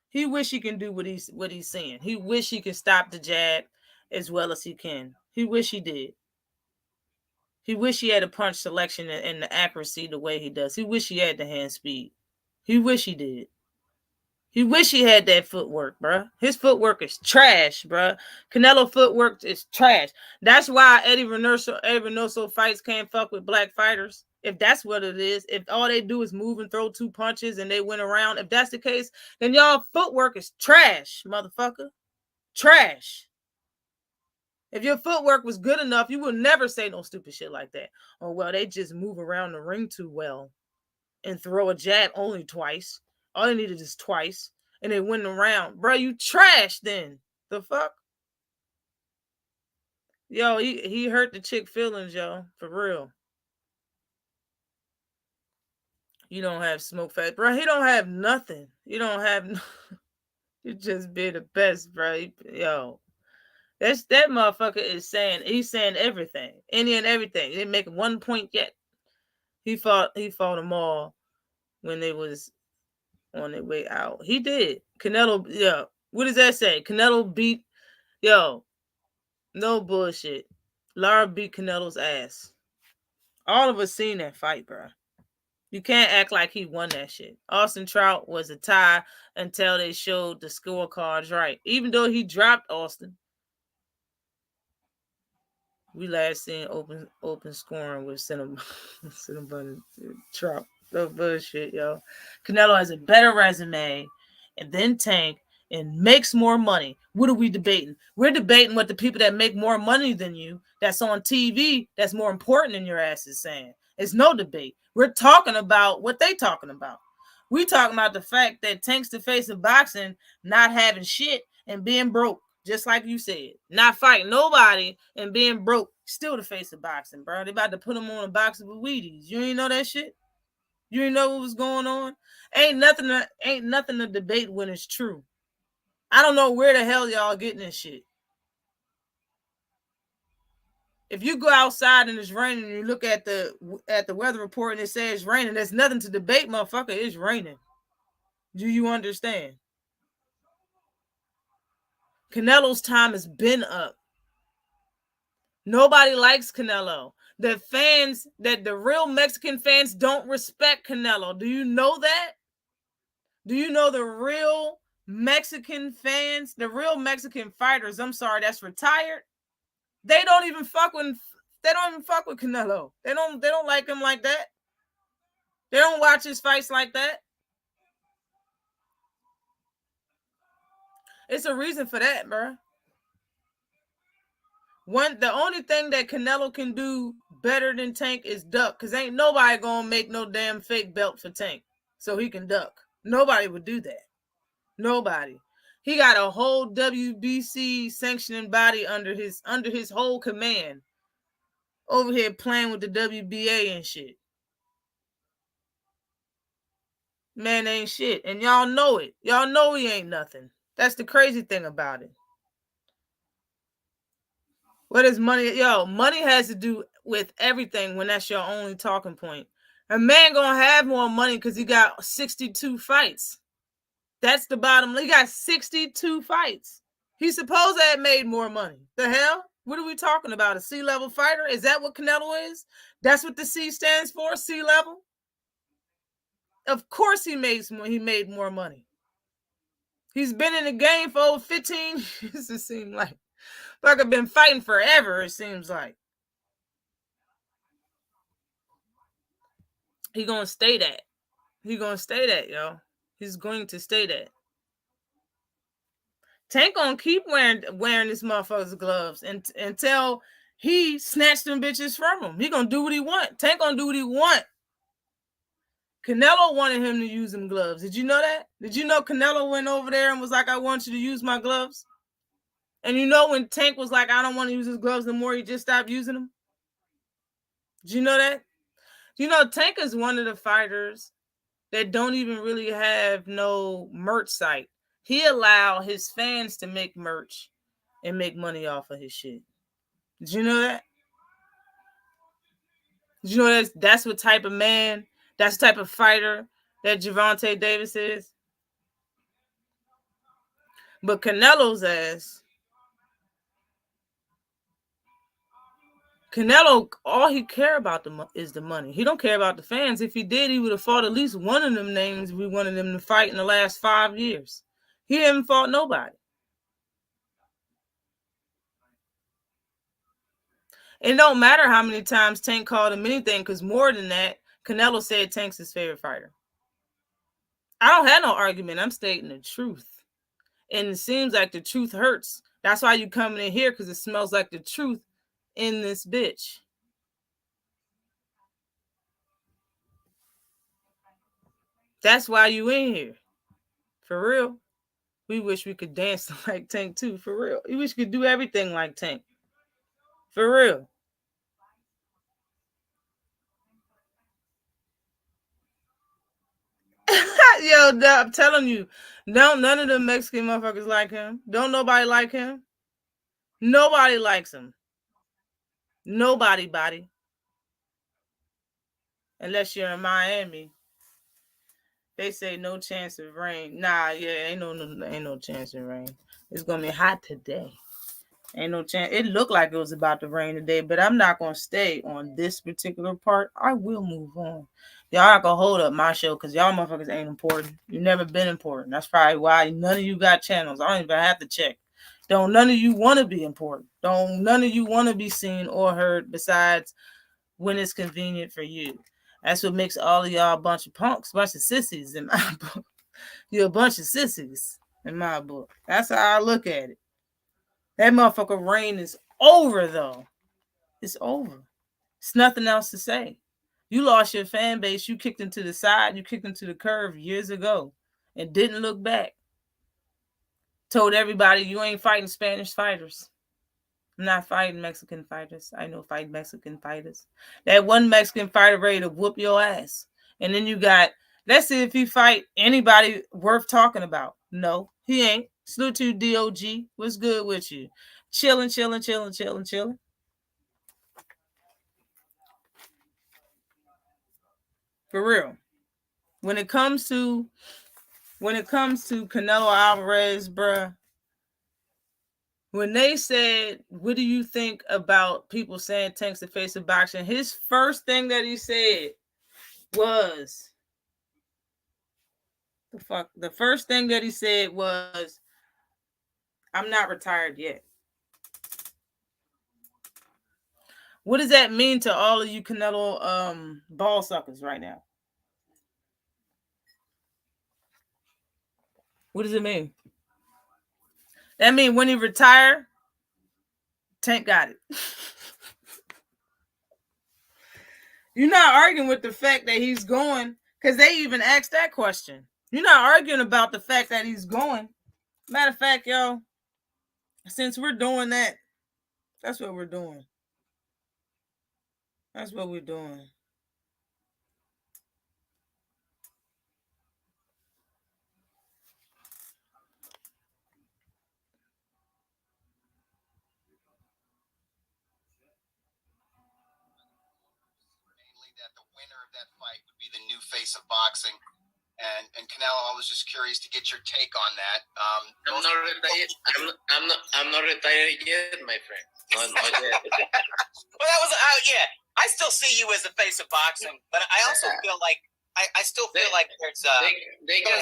He wish he can do what he's saying. He wish he could stop the jab as well as he can. He wish he did. He wish he had a punch selection and the accuracy the way he does. He wish he had the hand speed. He wish he did. He wish he had that footwork, bruh. His footwork is trash, bruh. Canelo footwork is trash. That's why Eddie Reynoso fights can't fuck with black fighters. If that's what it is, if all they do is move and throw two punches and they win around, if that's the case, then y'all footwork is trash, motherfucker. Trash. If your footwork was good enough, you would never say no stupid shit like that. Oh, well, they just move around the ring too well and throw a jab only twice. All they needed is twice, and they win the round. Bro, you trash then. The fuck? Yo, he hurt the chick feelings, yo. For real. You don't have smoke fat. Bro, he don't have nothing. You don't have... You just be the best, bro. Yo. That motherfucker is saying... He's saying everything. Any and everything. He didn't make 1 point yet. He fought them all when they was on their way out. He did. Canelo, yeah. What does that say? Canelo beat, yo, no bullshit. Lara beat Canelo's ass. All of us seen that fight, bro. You can't act like he won that shit. Austin Trout was a tie until they showed the scorecards right. Even though he dropped Austin. We last seen open scoring with Cinnabon Trout. No bullshit, yo. Canelo has a better resume and then Tank and makes more money. What are we debating? We're debating what the people that make more money than you, that's on TV, that's more important than your ass is saying. It's no debate. We're talking about what they talking about. We talking about the fact that Tank's the face of boxing, not having shit and being broke. Just like you said, not fighting nobody and being broke, still the face of boxing, bro. They about to put him on a box of Wheaties. You ain't know that shit? You ain't know what was going on? Ain't nothing to debate when it's true. I don't know where the hell y'all getting this shit. If you go outside and it's raining and you look at the weather report and it says raining, there's nothing to debate, motherfucker. It's raining. Do you understand? Canelo's time has been up. Nobody likes Canelo. The real Mexican fans don't respect Canelo. Do you know that? Do you know the real Mexican fans, the real Mexican fighters, I'm sorry, that's retired? They don't even fuck with Canelo. They don't like him like that. They don't watch his fights like that. It's a reason for that, bro. The only thing that Canelo can do better than Tank is duck, because ain't nobody gonna make no damn fake belt for Tank so he can duck. Nobody would do that. Nobody. He got a whole WBC sanctioning body under his whole command. Over here playing with the WBA and shit. Man ain't shit. And y'all know it. Y'all know he ain't nothing. That's the crazy thing about it. What is money? Yo, money has to do with everything when that's your only talking point. A man gonna have more money because he got 62 fights. That's the bottom line. He got 62 fights. He's supposed to have made more money. The hell? What are we talking about? A C-level fighter? Is that what Canelo is? That's what the C stands for? C-level? Of course he made more money. He's been in the game for over 15 years, it seems like. I've been fighting forever, it seems like. He gonna stay that. He gonna stay that, yo. He's going to stay that. Tank gonna keep wearing this motherfucker's gloves until he snatched them bitches from him. He gonna do what he want. Tank gonna do what he want. Canelo wanted him to use them gloves. Did you know that? Did you know Canelo went over there and was like, I want you to use my gloves? And you know when Tank was like, I don't want to use his gloves anymore, he just stopped using them? Did you know that? You know, Tank is one of the fighters that don't even really have no merch site. He allowed his fans to make merch and make money off of his shit. Did you know that? Did you know that's what type of man, that's the type of fighter that Gervonta Davis is? But Canelo's ass, Canelo, all he care about is the money. He don't care about the fans. If he did, he would have fought at least one of them names we wanted him to fight in the last 5 years. He haven't fought nobody. It don't matter how many times Tank called him anything, because more than that, Canelo said Tank's his favorite fighter. I don't have no argument. I'm stating the truth. And it seems like the truth hurts. That's why you coming in here, because it smells like the truth in this bitch. That's why you in here. For real. We wish we could dance like Tank too. For real. We wish we could do everything like Tank. For real. Yo, I'm telling you, none of the Mexican motherfuckers like him. Don't nobody like him. Nobody likes him. Nobody, body. Unless you're in Miami. They say no chance of rain. Nah, yeah, ain't no chance of rain. It's gonna be hot today. Ain't no chance. It looked like it was about to rain today, but I'm not gonna stay on this particular part. I will move on. Y'all not gonna hold up my show because y'all motherfuckers ain't important. You never been important. That's probably why none of you got channels. I don't even have to check. Don't none of you want to be important. Don't none of you want to be seen or heard besides when it's convenient for you. That's what makes all of y'all a bunch of punks, a bunch of sissies in my book. You're a bunch of sissies in my book. That's how I look at it. That motherfucker reign is over, though. It's over. It's nothing else to say. You lost your fan base. You kicked into the side. You kicked into the curve years ago and didn't look back. Told everybody you ain't fighting Spanish fighters. I'm not fighting Mexican fighters. I know fight Mexican fighters. That one Mexican fighter ready to whoop your ass. And then you got, let's see if he fight anybody worth talking about. No, he ain't. Salute to DOG. What's good with you? Chilling. For real. When it comes to Canelo Alvarez, bruh, when they said, what do you think about people saying Tank's the face of boxing? His first thing that he said was, the first thing that he said was, I'm not retired yet. What does that mean to all of you Canelo ball suckers right now? What does it mean? That means when he retire, Tank got it. You're not arguing with the fact that he's going, because they even asked that question. You're not arguing about the fact that he's going. Matter of fact, y'all, since we're doing that, that's what we're doing. That's what we're doing. That the winner of that fight would be the new face of boxing. And Canelo, I was just curious to get your take on that. I'm not retired. I'm not retired yet, my friend. Not yet. Well, that was yeah. I still see you as the face of boxing, but I also feel like I still feel like there's they can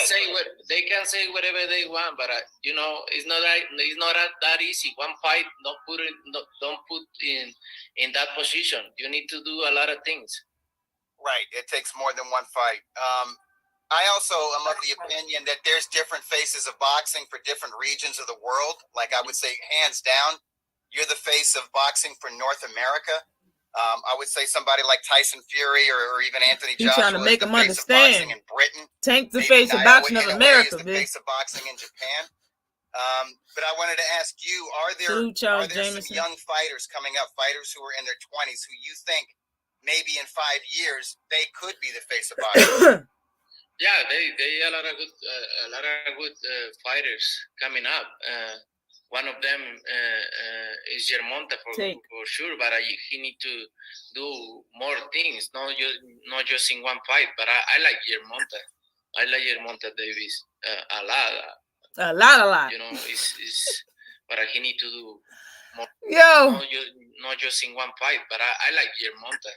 say whatever they want, but it's not that easy. One fight, don't put in that position. You need to do a lot of things. Right. It takes more than one fight. I also am of the opinion that there's different faces of boxing for different regions of the world. Like I would say, hands down, you're the face of boxing for North America. I would say somebody like Tyson Fury or even Anthony Joshua trying to make is the him face understand. of boxing in Britain. Tank the face of boxing of America, is the face of boxing in Japan. But I wanted to ask you, are there some young fighters coming up, fighters who are in their 20s, who you think maybe in 5 years they could be the face of boxing? Yeah, they a lot of good fighters coming up. One of them is Germonta for sure, but he need to do more things, not just in one fight. But I like Germonta. I like Germonta Davis a lot. But he need to do more. Not just in one fight, but I like Germonta.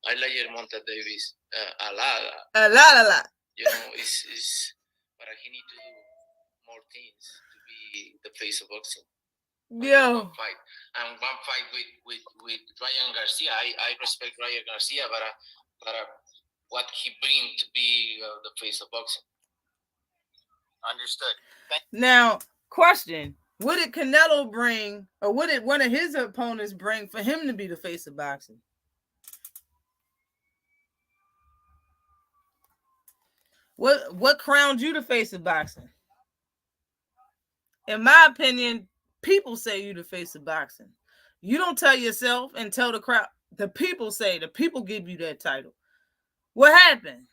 I like Germonta Davis a lot. But he need to do more things to be the face of boxing. One fight with Ryan Garcia. I respect Ryan Garcia, but what he brings to be the face of boxing. Understood. Now, question: what did Canelo bring, or what did one of his opponents bring for him to be the face of boxing? What crowned you the face of boxing? In my opinion, people say you the face of boxing. You don't tell yourself and tell the crowd. The people say, the people give you that title. What happened?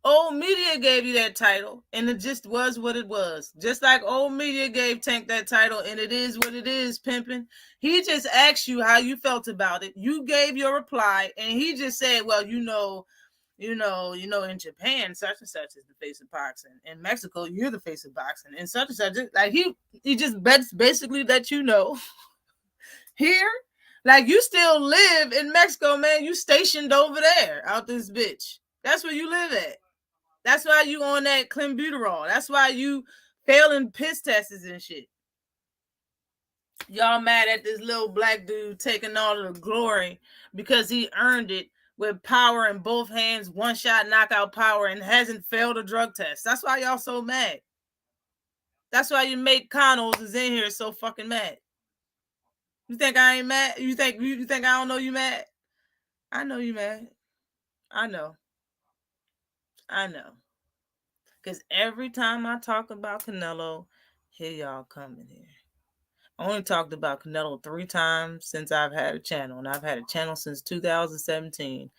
Old media gave you that title, and it just was what it was. Just like old media gave Tank that title, and it is what it is, pimping. He just asked you how you felt about it. You gave your reply, and he just said, well, in Japan, such and such is the face of boxing. In Mexico, you're the face of boxing. And such and such, like he just basically let you know. Here, like you still live in Mexico, man. You stationed over there, out this bitch. That's where you live at. That's why you on that clenbuterol. That's why you failing piss tests and shit. Y'all mad at this little black dude taking all of the glory because he earned it with power in both hands, one shot knockout power, and hasn't failed a drug test. That's why y'all so mad. That's why you make Connells is in here so fucking mad. You think I ain't mad? You think I don't know you mad? I know you mad. I know. Because every time I talk about Canelo, here y'all coming here. I only talked about Canelo 3 times since I've had a channel, and I've had a channel since 2017.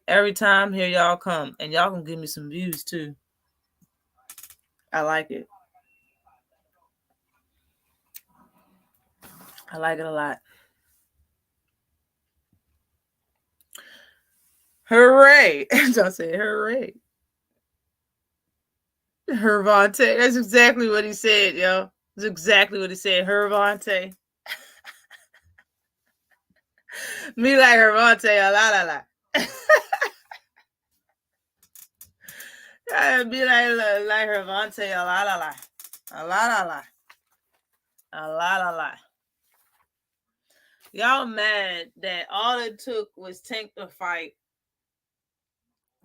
Every time here y'all come, and y'all can give me some views too. I like it. I like it a lot. Hooray. Don't say hooray. Hervante. That's exactly what he said, yo. That's exactly what he said. Hervante. Me like Hervante a la. Be like Hervante a la. A la. Y'all mad that all it took was Tank to fight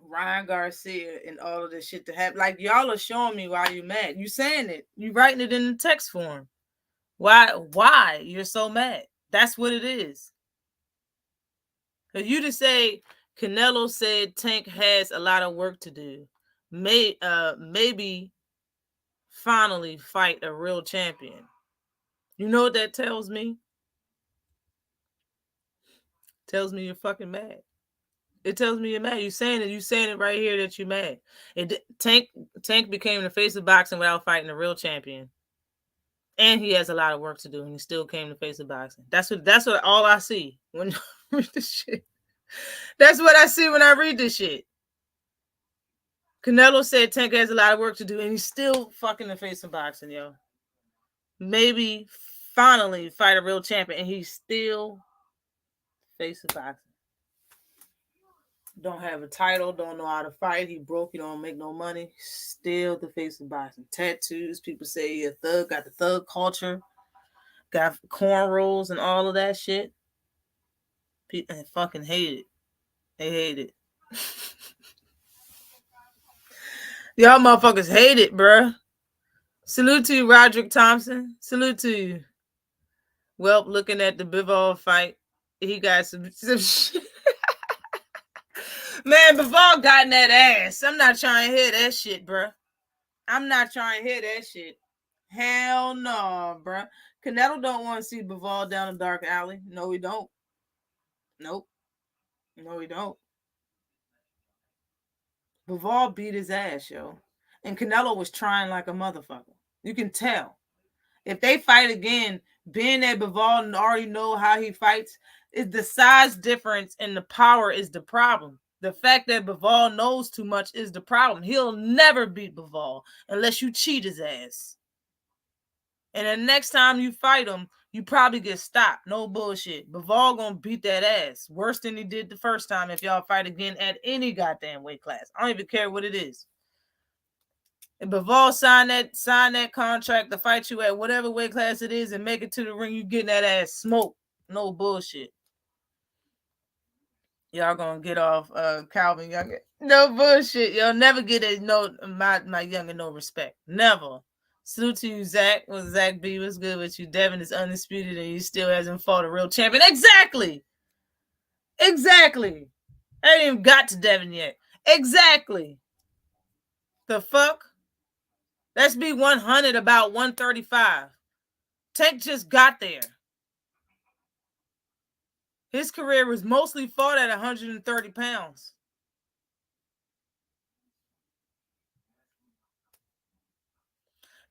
Ryan Garcia and all of this shit to happen. Like, y'all are showing me why you mad. You saying it. You writing it in the text form. Why you're so mad? That's what it is. For you to say Canelo said Tank has a lot of work to do, maybe finally fight a real champion. You know what that tells me? Tells me you're fucking mad. It tells me you're mad. You saying it right here that you're mad. Tank became the face of boxing without fighting a real champion. And he has a lot of work to do, and he still came to face of boxing. That's what all I see when I read this shit. That's what I see when I read this shit. Canelo said Tank has a lot of work to do, and he's still fucking the face of boxing, yo. Maybe finally fight a real champion, and he's still face of boxing. Don't have a title, don't know how to fight. He broke, he don't make no money. Still the face of boxing. Tattoos, people say he a thug, got the thug culture, got cornrows and all of that shit. People fucking hate it. They hate it. Y'all motherfuckers hate it, bruh. Salute to you, Roderick Thompson. Salute to you. Well, looking at the Bivol fight, he got some shit. Man, Bivol got in that ass. I'm not trying to hear that shit, bruh. I'm not trying to hear that shit. Hell no, bruh. Canelo don't want to see Bivol down a dark alley. No, he don't. Nope. No, he don't. Bivol beat his ass, yo. And Canelo was trying like a motherfucker. You can tell. If they fight again, being that Bivol already know how he fights, is the size difference and the power is the problem. The fact that Bivol knows too much is the problem. He'll never beat Bivol unless you cheat his ass. And the next time you fight him, you probably get stopped. No bullshit. Bivol gonna beat that ass worse than he did the first time if y'all fight again at any goddamn weight class. I don't even care what it is. If Bivol sign that contract to fight you at whatever weight class it is and make it to the ring, you getting that ass smoked. No bullshit. Y'all gonna get off Calvin Younger. No bullshit. Y'all never get my younger no respect. Never. Salute to you, Zach. Well, Zach B, what's good with you? Devin is undisputed and he still hasn't fought a real champion. Exactly. I ain't even got to Devin yet. Exactly. The fuck? Let's be 100 about 135. Tank just got there. His career was mostly fought at 130 pounds.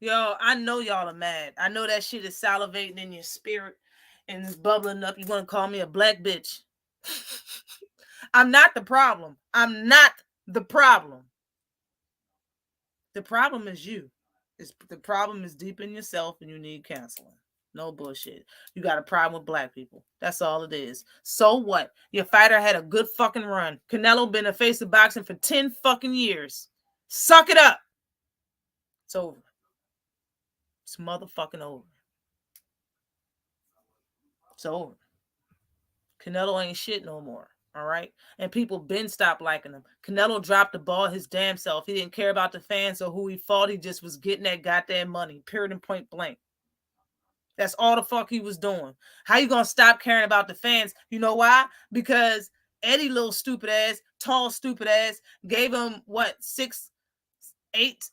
Yo, I know y'all are mad. I know that shit is salivating in your spirit and it's bubbling up. You want to call me a black bitch. I'm not the problem. I'm not the problem. The problem is you. The problem is deep in yourself and you need counseling. No bullshit. You got a problem with black people. That's all it is. So what? Your fighter had a good fucking run. Canelo been a face of boxing for 10 fucking years. Suck it up. It's over. It's motherfucking over. It's over. Canelo ain't shit no more. All right? And people been stopped liking him. Canelo dropped the ball his damn self. He didn't care about the fans or who he fought. He just was getting that goddamn money. Period and point blank. That's all the fuck he was doing. How you gonna stop caring about the fans? You know why? Because Eddie, little stupid ass, tall stupid ass, gave him what, 8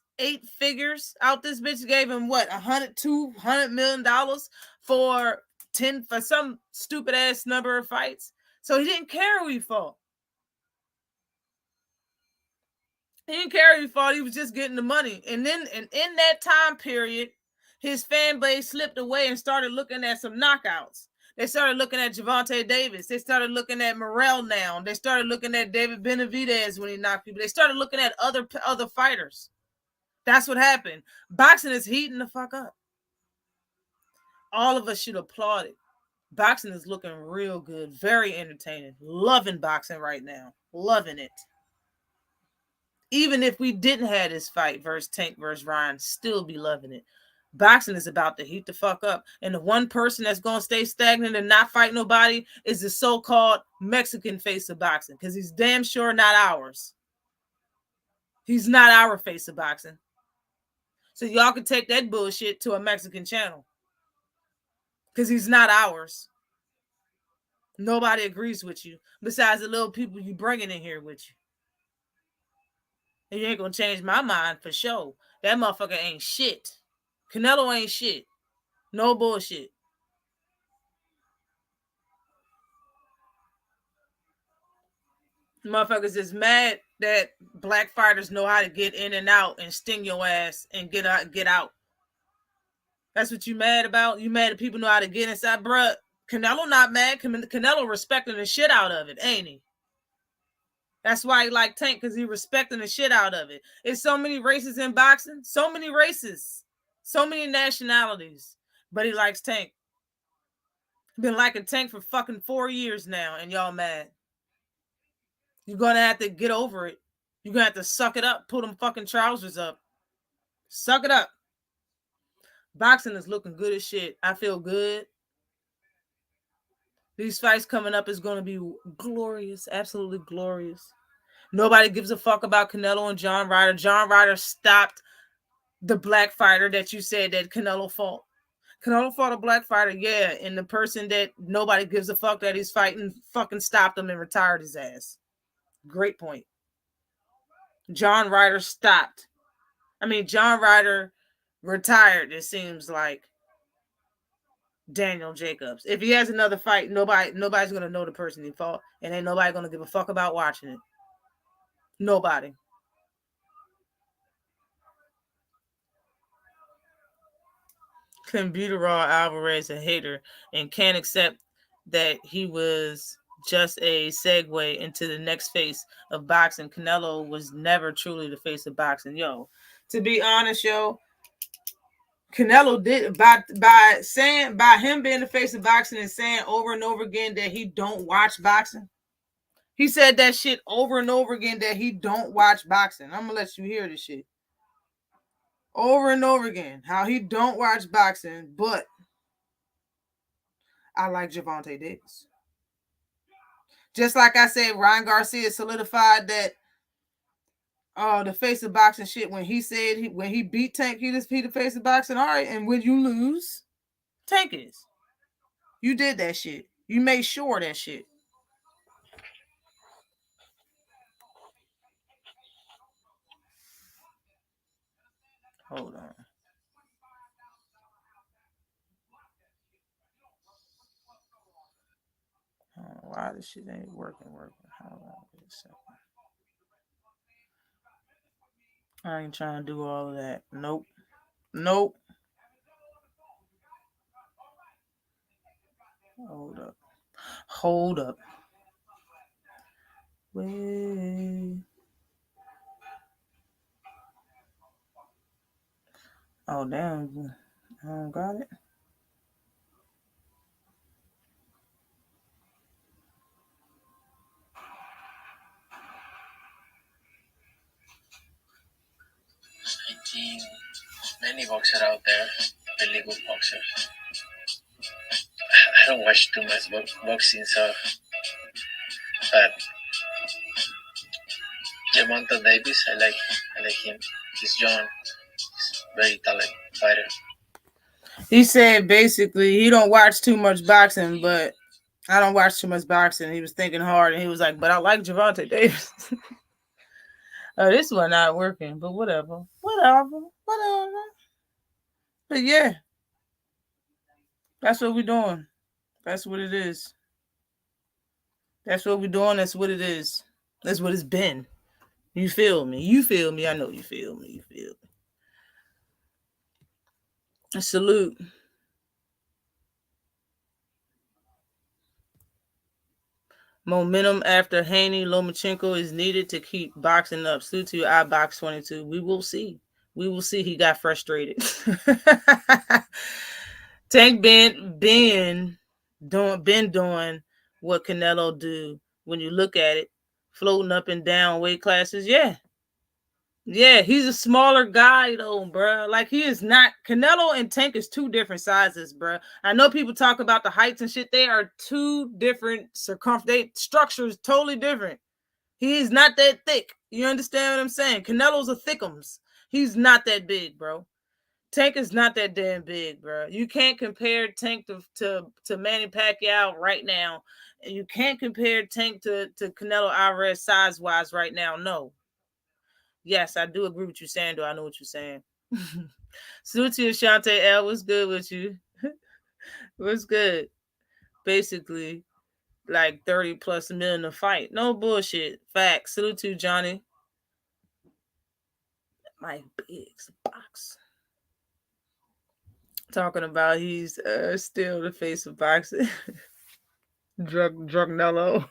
figures out this bitch. Gave him what, $200 million for some stupid ass number of fights. So he didn't care who he fought. He didn't care who he fought. He was just getting the money. And then in that time period, his fan base slipped away and started looking at some knockouts. They started looking at Gervonta Davis. They started looking at Morrell now. They started looking at David Benavidez when he knocked people. They started looking at other fighters. That's what happened. Boxing is heating the fuck up. All of us should applaud it. Boxing is looking real good. Very entertaining. Loving boxing right now. Loving it. Even if we didn't have this fight versus Tank versus Ryan, still be loving it. Boxing is about to heat the fuck up. And the one person that's going to stay stagnant and not fight nobody is the so-called Mexican face of boxing. Because he's damn sure not ours. He's not our face of boxing. So y'all can take that bullshit to a Mexican channel. Because he's not ours. Nobody agrees with you. Besides the little people you bringing in here with you. And you ain't going to change my mind for sure. That motherfucker ain't shit. Canelo ain't shit. No bullshit. Motherfuckers is mad that black fighters know how to get in and out and sting your ass and get out. That's what you mad about? You mad that people know how to get inside? Bruh, Canelo not mad. Canelo respecting the shit out of it, ain't he? That's why he like Tank, because he respecting the shit out of it. It's so many races in boxing. So many races. So many nationalities. But he likes Tank. Been liking Tank for fucking 4 years now, and y'all mad. You're going to have to get over it. You're going to have to suck it up. Pull them fucking trousers up. Suck it up. Boxing is looking good as shit. I feel good. These fights coming up is going to be glorious. Absolutely glorious. Nobody gives a fuck about Canelo and John Ryder. John Ryder stopped the black fighter that you said that Canelo fought. Canelo fought a black fighter, yeah, and the person that nobody gives a fuck that he's fighting fucking stopped him and retired his ass. Great point. John Ryder stopped. John Ryder retired, it seems like, Daniel Jacobs. If he has another fight, nobody's going to know the person he fought, and ain't nobody going to give a fuck about watching it. Nobody. Clenbuterol Alvarez a hater and can't accept that he was just a segue into the next face of boxing. Canelo was never truly the face of boxing. Yo, to be honest, Canelo did by him being the face of boxing and saying over and over again that he don't watch boxing. He said that shit over and over again that he don't watch boxing. I'm gonna let you hear this shit. Over and over again, how he don't watch boxing, but I like Gervonta Davis. Just like I said, Ryan Garcia solidified that the face of boxing shit when he said when he beat Tank, he the face of boxing. All right, and when you lose, Tank is. You did that shit. You made sure of that shit. Hold on. Why this shit ain't working? Hold on a second. I ain't trying to do all of that. Nope. Hold up. Wait. Oh, damn. I don't got it. I think many boxers out there, really good boxers. I don't watch too much boxing, so but Gervonta Davis, I like him. He's young, he's very talented fighter. He said basically he don't watch too much boxing, but I don't watch too much boxing. He was thinking hard, and he was like, but I like Gervonta Davis. This one not working, but whatever. But yeah, that's what we're doing. That's what it is. That's what we're doing. That's what it is. That's what it's been. You feel me? I know you feel me. Salute. Momentum after Haney Lomachenko is needed to keep boxing up. Salute to iBox22. We will see. We will see. He got frustrated. Tank been doing what Canelo do when you look at it, floating up and down weight classes. Yeah, he's a smaller guy though, bro. Like he is not. Canelo and Tank is two different sizes, bro. I know people talk about the heights and shit. They are two different circumference. Structures totally different. He is not that thick. You understand what I'm saying? Canelo's a thickums. He's not that big, bro. Tank is not that damn big, bro. You can't compare Tank to Manny Pacquiao right now. And you can't compare Tank to Canelo Alvarez size-wise right now. No. Yes, I do agree with you saying, though. I know what you're saying. Salute to you, Shantae L. What's good with you? What's good? Basically, like 30 plus million a fight. No bullshit. Facts. Salute to you, Johnny. Mike Biggs box. Talking about he's still the face of boxing. Drug Nello.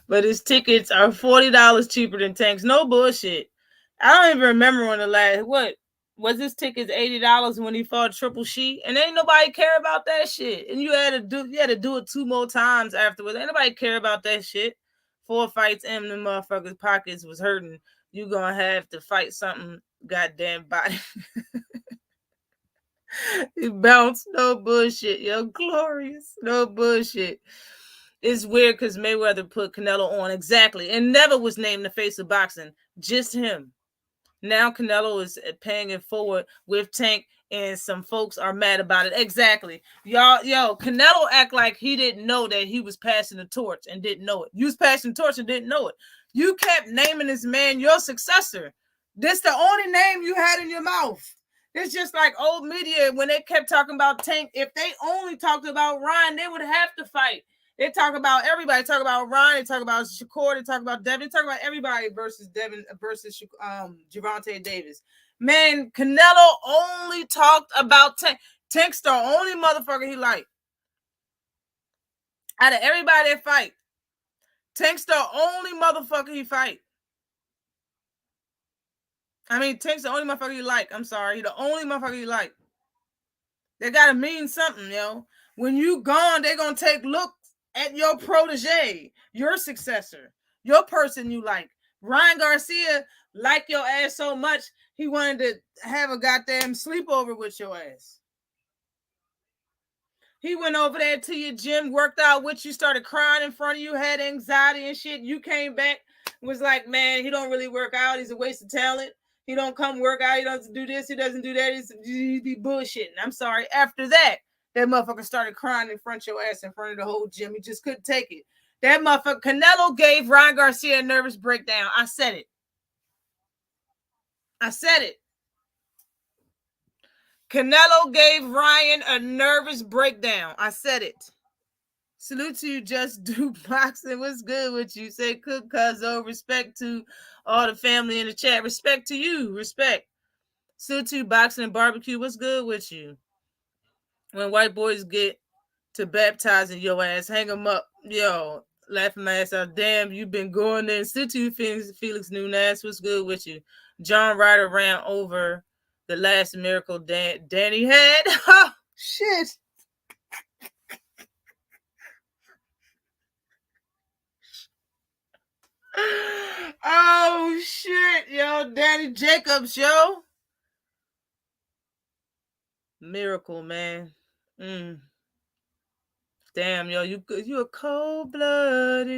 But his tickets are $40 cheaper than Tank's. No bullshit. I don't even remember when the last was his tickets $80 when he fought Triple Sheet, and ain't nobody care about that shit. And you had to do it 2 more times afterwards. Ain't nobody care about that shit. 4 fights in the motherfucker's pockets was hurting. You gonna have to fight something goddamn body. He bounced. No bullshit, yo. Glorious. No bullshit. It's weird because Mayweather put Canelo on exactly and never was named the face of boxing. Just him. Now Canelo is paying it forward with Tank, and some folks are mad about it. Exactly. Canelo act like he didn't know that he was passing the torch and didn't know it. You was passing the torch and didn't know it. You kept naming this man your successor. This the only name you had in your mouth. It's just like old media when they kept talking about Tank. If they only talked about Ryan, they would have to fight. They talk about everybody. They talk about Ryan. They talk about Shakur. They talk about Devin. They talk about everybody versus Devin versus Gervonta Davis. Man, Canelo only talked about Tank. Tank's the only motherfucker he liked. Out of everybody that fight, Tank's the only motherfucker he fight. I mean, Tank's the only motherfucker he like. I'm sorry. The only motherfucker he like. They gotta mean something, yo. When you gone, they gonna take looks at your protege, your successor, your person you like. Ryan Garcia liked your ass so much, he wanted to have a goddamn sleepover with your ass. He went over there to your gym, worked out with you, started crying in front of you, had anxiety and shit. You came back, was like, man, he don't really work out. He's a waste of talent. He don't come work out. He doesn't do this. He doesn't do that. He be bullshitting. I'm sorry. After that motherfucker started crying in front of your ass in front of the whole gym. He just couldn't take it. That motherfucker, Canelo gave Ryan Garcia a nervous breakdown. I said it. Canelo gave Ryan a nervous breakdown. I said it. Salute to you, Just Do Boxing. What's good with you? Say cook, cuzzo. Respect to all the family in the chat. Respect to you. Respect. Salute to you, Boxing and Barbecue. What's good with you? When white boys get to baptizing your ass, hang them up. Yo, laughing my ass out. Damn, you been going there. Salute to you, Felix Nunes. What's good with you? John Ryder ran over the last miracle Danny had. Oh, shit. Oh shit, yo, Danny Jacobs, yo. Miracle, man. Damn, yo, you a cold-blooded.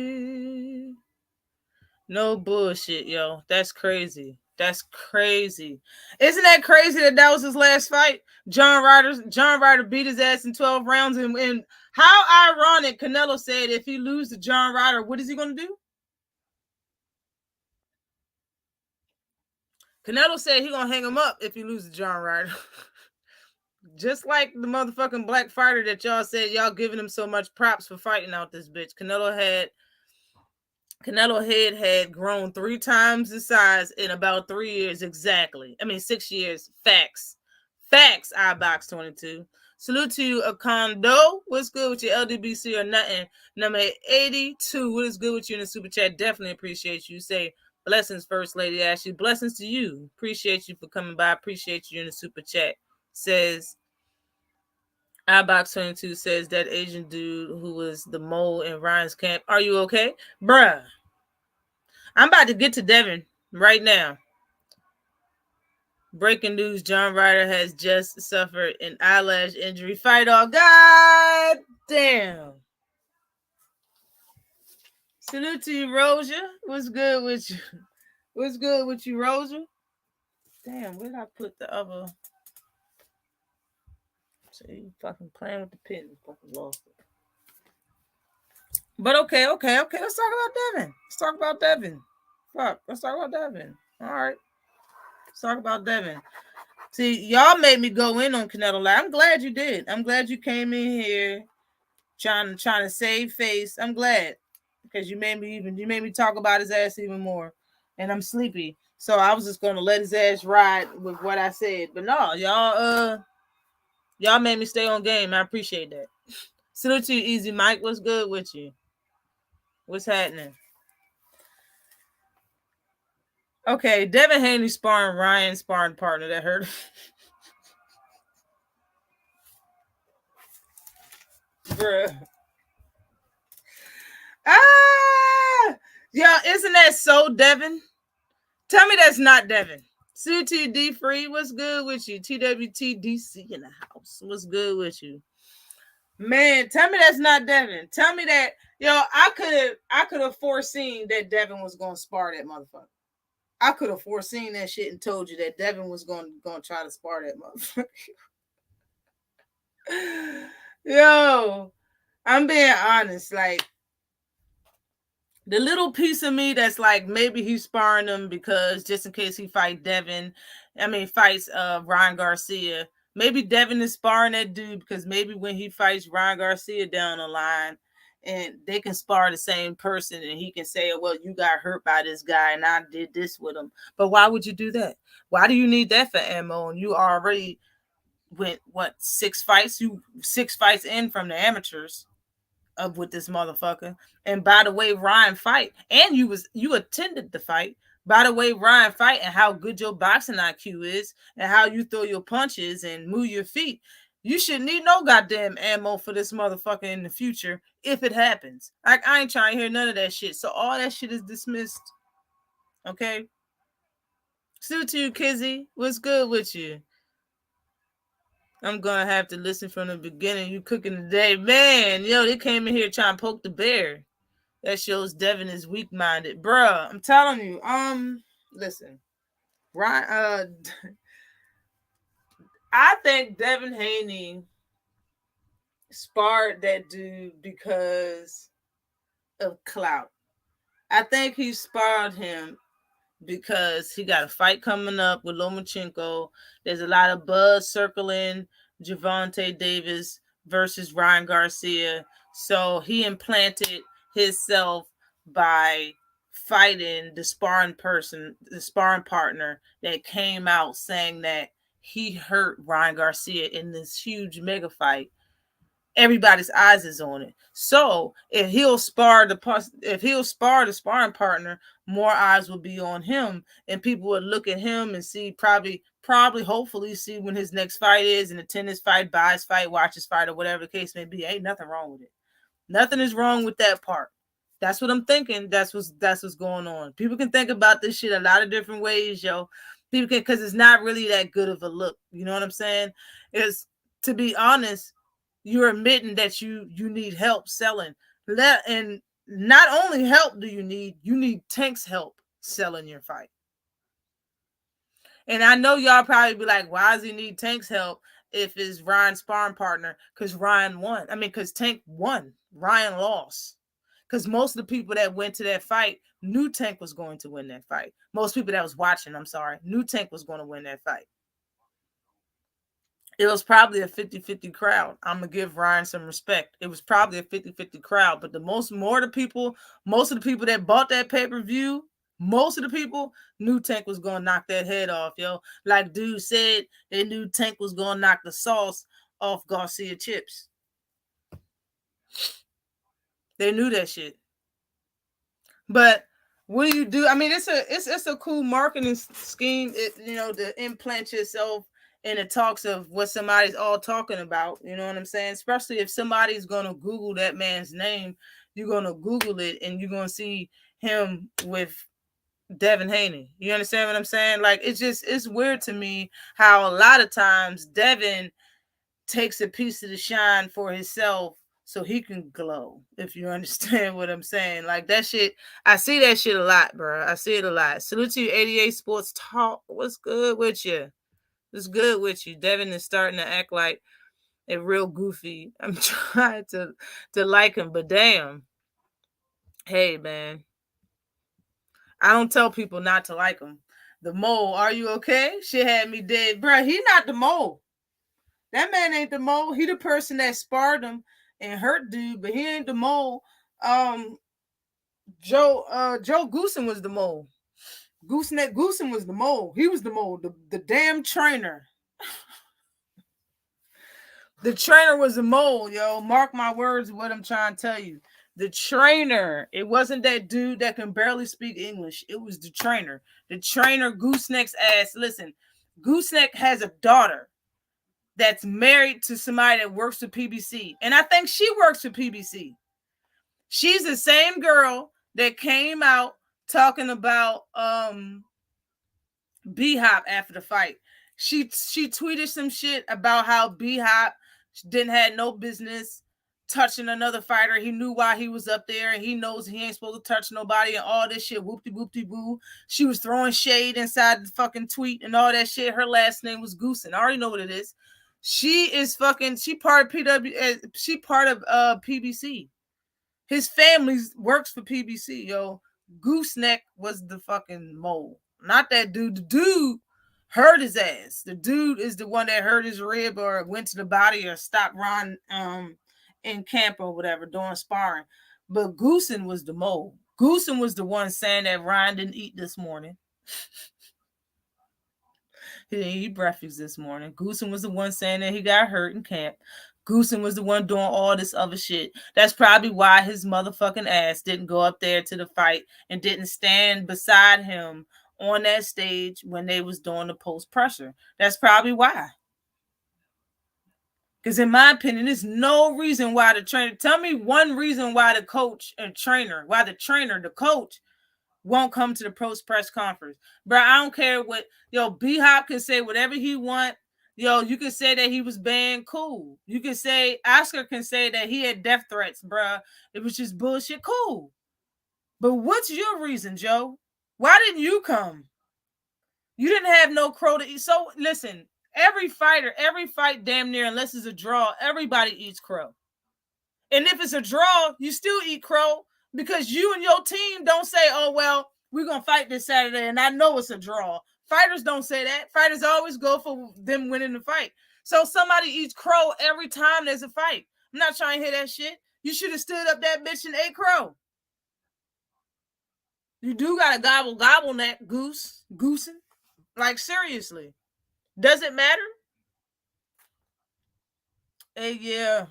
No bullshit, yo. That's crazy. That's crazy. Isn't that crazy that was his last fight? John Ryder beat his ass in 12 rounds, and how ironic. Canelo said if he loses to John Ryder, what is he gonna do? Canelo said he gonna hang him up if he loses to John Ryder. Just like the motherfucking black fighter that y'all said y'all giving him so much props for fighting out this bitch. Canelo head had grown 3 times the size in about 3 years exactly. I mean 6 years. Facts. iBox22. Salute to you, Akondo. What's good with your LDBC or nothing? Number 82. What is good with you in the super chat? Definitely appreciate you. Say blessings, First Lady Ashley. Blessings to you. Appreciate you for coming by. Appreciate you in the super chat. Says iBox22 says that Asian dude who was the mole in Ryan's camp. Are you okay? Bruh. I'm about to get to Devin right now. Breaking news, John Ryder has just suffered an eyelash injury. Fight all. God damn. Salute to you, Rosia. What's good with you? What's good with you, Rosia? Damn, where did I put the other? So you fucking playing with the pin. Fucking lost it. But okay. Let's talk about Devin. Fuck. Let's talk about Devin. All right. Let's talk about Devin. See, y'all made me go in on Canelo. I'm glad you did. I'm glad you came in here trying to save face. I'm glad because you made me talk about his ass even more, and I'm sleepy. So I was just gonna let his ass ride with what I said. But no, y'all made me stay on game. I appreciate that. Salute to you, Easy Mike. What's good with you? What's happening? Okay, Devin Haney sparring Ryan sparring partner. That hurt. Bruh. Yeah, isn't that so Devin? Tell me that's not Devin. CTD Free, what's good with you? TWTDC in the house. What's good with you? Man, tell me that's not Devin. Tell me that, I could have foreseen that Devin was gonna spar that motherfucker. I could have foreseen that shit and told you that Devin was gonna try to spar that motherfucker. Yo, I'm being honest, like the little piece of me that's like maybe he's sparring him because just in case he fights Ryan Garcia. Maybe Devin is sparring that dude because maybe when he fights Ryan Garcia down the line and they can spar the same person and he can say, well, you got hurt by this guy and I did this with him. But why would you do that? Why do you need that for ammo? And you already went, 6 fights? You 6 fights in from the amateurs up with this motherfucker. And by the way, Ryan fight, and you attended the fight. By the way, Ryan fight and how good your boxing IQ is and how you throw your punches and move your feet. You shouldn't need no goddamn ammo for this motherfucker in the future if it happens. Like, I ain't trying to hear none of that shit. So all that shit is dismissed. Okay? Salute to you, Kizzy. What's good with you? I'm gonna have to listen from the beginning. You cooking today, man? Yo, they came in here trying to poke the bear. That shows Devin is weak-minded, bruh. I'm telling you. Listen, Ryan. I think Devin Haney sparred that dude because of clout. I think he sparred him because he got a fight coming up with Lomachenko. There's a lot of buzz circling Gervonta Davis versus Ryan Garcia. So he implanted himself by fighting the sparring partner that came out saying that he hurt Ryan Garcia in this huge mega fight. Everybody's eyes is on it. So if he'll spar the sparring partner, more eyes will be on him, and people would look at him and see probably hopefully see when his next fight is and attend his fight, buy his fight, watch his fight, or whatever the case may be. Ain't nothing wrong with it. Nothing is wrong with that part. That's what I'm thinking. That's what's going on. People can think about this shit a lot of different ways, yo. People can, because it's not really that good of a look. You know what I'm saying? It's, to be honest, you're admitting that you need help selling. And not only help do you need Tank's help selling your fight. And I know y'all probably be like, why does he need Tank's help if it's Ryan's sparring partner? Because Ryan won. I mean, because Tank won. Ryan lost. Because most of the people that went to that fight knew Tank was going to win that fight. Most people that was watching, knew Tank was going to win that fight. It was probably a 50-50 crowd. I'm going to give Ryan some respect. It was probably a 50-50 crowd. But most of the people that bought that pay-per-view, most of the people knew Tank was going to knock that head off, yo. Like dude said, they knew Tank was going to knock the sauce off Garcia chips. They knew that shit. But what do you do? I mean, it's a cool marketing scheme. To implant yourself in the talks of what somebody's all talking about. You know what I'm saying? Especially if somebody's gonna Google that man's name, you're gonna Google it and you're gonna see him with Devin Haney. You understand what I'm saying? Like, it's weird to me how a lot of times Devin takes a piece of the shine for himself so he can glow, if you understand what I'm saying. Like, that shit, I see that shit a lot, bro. I see it a lot. Salute to you, 88 Sports Talk. What's good with you? What's good with you? Devin is starting to act like a real goofy. I'm trying to like him, but damn. Hey, man. I don't tell people not to like him. The mole, are you okay? Shit had me dead. Bro, he not the mole. That man ain't the mole. He the person that sparred him and hurt dude, but he ain't the mole. Joe Goosen was the mole. Goosen was the mole. He was the mole. The damn trainer. The trainer was the mole, yo. Mark my words, what I'm trying to tell you. The trainer. It wasn't that dude that can barely speak English. It was the trainer. The trainer, Gooseneck's ass. Listen, Gooseneck has a daughter that's married to somebody that works for PBC. And I think she works for PBC. She's the same girl that came out talking about B-Hop after the fight. She tweeted some shit about how B-Hop didn't have no business touching another fighter. He knew why he was up there, and he knows he ain't supposed to touch nobody and all this shit. Whoop-de-whoop-de-boo. She was throwing shade inside the fucking tweet and all that shit. Her last name was Goosen. I already know what it is. She part of PBC. His family works for PBC, yo. Gooseneck was the fucking mole. Not that dude. The dude hurt his ass. The dude is the one that hurt his rib or went to the body or stopped Ron in camp or whatever doing sparring. But Goosen was the mole. Goosen was the one saying that Ryan didn't eat this morning. He didn't eat breakfast this morning. Goosen was the one saying that he got hurt in camp. Goosen was the one doing all this other shit. That's probably why his motherfucking ass didn't go up there to the fight and didn't stand beside him on that stage when they was doing the post pressure. That's probably why. Because in my opinion, there's no reason why the trainer, tell me one reason why the coach and trainer, the coach won't come to the post press conference. Bro, I don't care what, B-Hop can say whatever he want. You can say that he was banned, cool. You can say, Oscar can say that he had death threats, bro. It was just bullshit, cool. But what's your reason, Joe? Why didn't you come? You didn't have no crow to eat. So, listen, every fight damn near, unless it's a draw, everybody eats crow. And if it's a draw, you still eat crow. Because you and your team don't say, oh, well, we're going to fight this Saturday, and I know it's a draw. Fighters don't say that. Fighters always go for them winning the fight. So somebody eats crow every time there's a fight. I'm not trying to hear that shit. You should have stood up that bitch and ate crow. You do got to gobble that goosing. Like, seriously. Does it matter? Hey, yeah.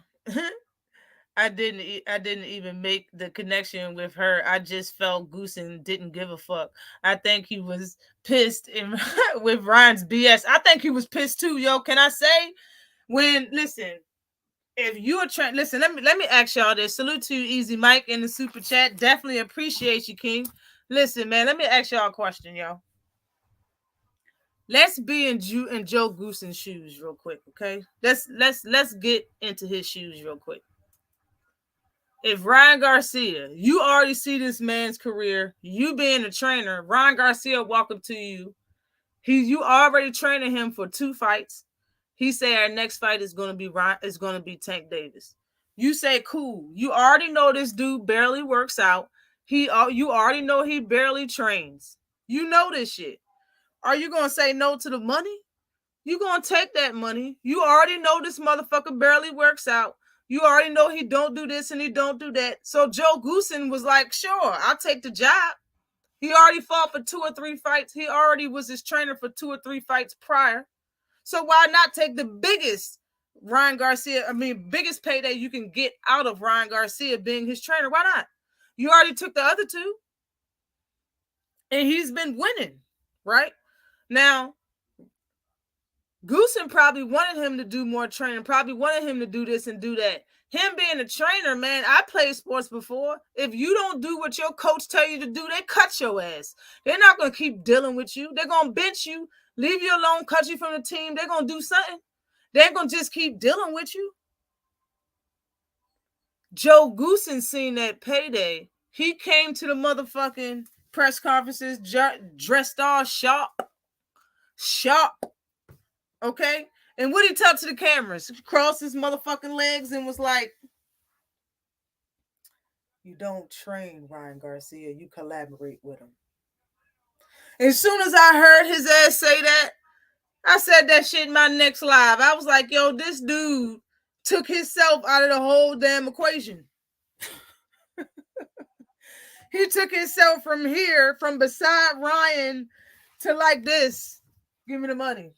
I didn't even make the connection with her. I just felt Goosen didn't give a fuck. I think he was pissed with Ryan's BS. I think he was pissed too, yo. Can I say? Listen, if you are trying, listen, let me ask y'all this. Salute to you, Easy Mike in the super chat. Definitely appreciate you, King. Listen, man, let me ask y'all a question, yo. Let's be in Joe Goosen's shoes real quick, okay? Let's get into his shoes real quick. If Ryan Garcia, you already see this man's career, you being a trainer, Ryan Garcia walk up to you. You already training him for 2 fights. He say our next fight is going to be Tank Davis. You say, cool. You already know this dude barely works out. You already know he barely trains. You know this shit. Are you going to say no to the money? You going to take that money. You already know this motherfucker barely works out. You already know he don't do this and he don't do that. So Joe Goosen was like, sure, I'll take the job. He already fought for 2 or 3 fights. He already was his trainer for 2 or 3 fights prior. So why not take the biggest Ryan Garcia, biggest payday you can get out of Ryan Garcia being his trainer. Why not? You already took the other two. And he's been winning, right? Now, Goosen probably wanted him to do more training, probably wanted him to do this and do that. Him being a trainer, man, I played sports before. If you don't do what your coach tell you to do, they cut your ass. They're not going to keep dealing with you. They're going to bench you, leave you alone, cut you from the team. They're going to do something. They ain't going to just keep dealing with you. Joe Goosen seen that payday. He came to the motherfucking press conferences dressed all sharp. Okay? And what he talked to the cameras? Crossed his motherfucking legs and was like, you don't train Ryan Garcia, you collaborate with him. As soon as I heard his ass say that, I said that shit in my next live. I was like, yo, this dude took himself out of the whole damn equation. He took himself from here, from beside Ryan, to like this. Give me the money.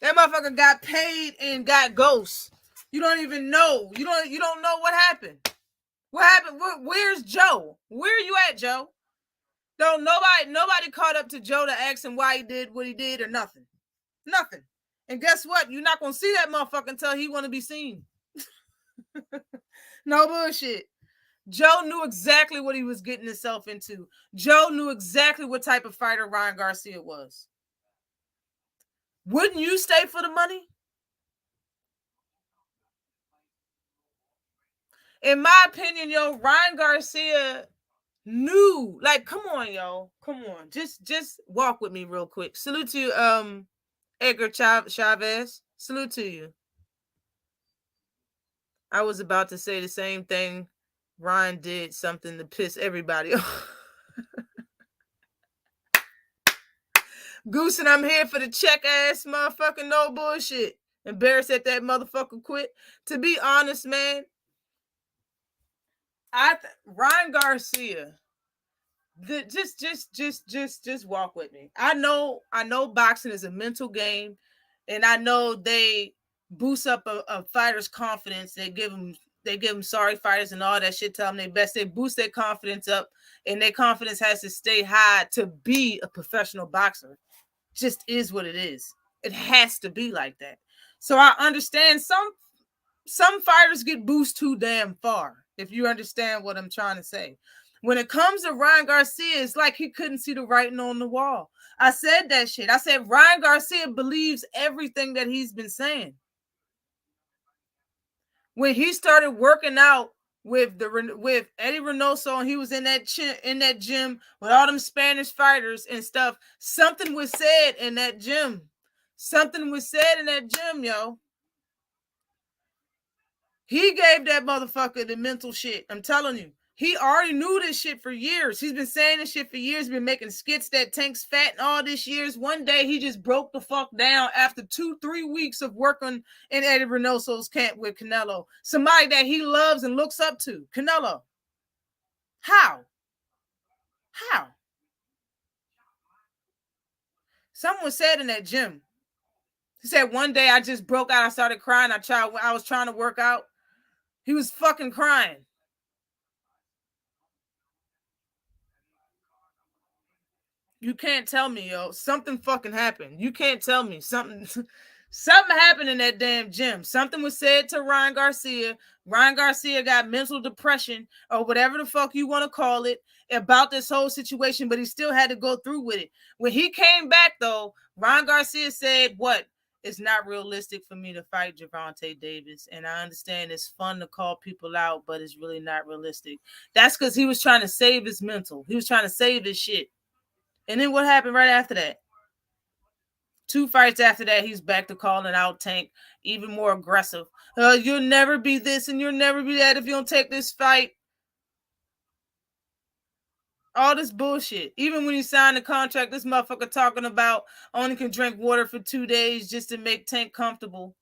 That motherfucker got paid and got ghosts. You don't even know. You don't know what happened. What happened? Where's Joe? Where are you at, Joe? Don't nobody caught up to Joe to ask him why he did what he did or nothing. Nothing. And guess what? You're not gonna see that motherfucker until he want to be seen. No bullshit. Joe knew exactly what he was getting himself into. Joe knew exactly what type of fighter Ryan Garcia was. Wouldn't you stay for the money? In my opinion, yo, Ryan Garcia knew. Like, come on, yo. Come on. Just walk with me real quick. Salute to you, Edgar Chavez. Salute to you. I was about to say the same thing. Ryan did something to piss everybody off. Goose and I'm here for the check ass motherfucking no bullshit. Embarrassed that motherfucker quit. To be honest, man, Ryan Garcia, just walk with me. I know boxing is a mental game, and I know they boost up a fighter's confidence. They give them sorry fighters and all that shit. Tell them they best. They boost their confidence up, and their confidence has to stay high to be a professional boxer. Just is what it is. It has to be like that. So I understand some fighters get boosted too damn far, if you understand what I'm trying to say. When it comes to Ryan Garcia, it's like he couldn't see the writing on the wall. I said that shit. I said Ryan Garcia believes everything that he's been saying. When he started working out with Eddie Reynoso, and he was in that gym with all them Spanish fighters and stuff, something was said in that gym. Something was said in that gym, yo. He gave that motherfucker the mental shit. I'm telling you. He already knew this shit for years. He's been saying this shit for years. Been making skits that Tank's fat and all this years. One day he just broke the fuck down after 2-3 weeks of working in Eddie Reynoso's camp with Canelo. Somebody that he loves and looks up to. Canelo. How? Someone said in that gym. He said one day I just broke out. I started crying. I was trying to work out. He was fucking crying. You can't tell me, yo. Something fucking happened. You can't tell me. Something happened in that damn gym. Something was said to Ryan Garcia. Ryan Garcia got mental depression or whatever the fuck you want to call it about this whole situation, but he still had to go through with it. When he came back, though, Ryan Garcia said, what? It's not realistic for me to fight Gervonta Davis. And I understand it's fun to call people out, but it's really not realistic. That's because he was trying to save his mental. He was trying to save his shit. And then what happened right after that? 2 fights after that, he's back to calling out Tank, even more aggressive. You'll never be this and you'll never be that if you don't take this fight. All this bullshit. Even when he signed the contract, this motherfucker talking about only can drink water for 2 days just to make Tank comfortable.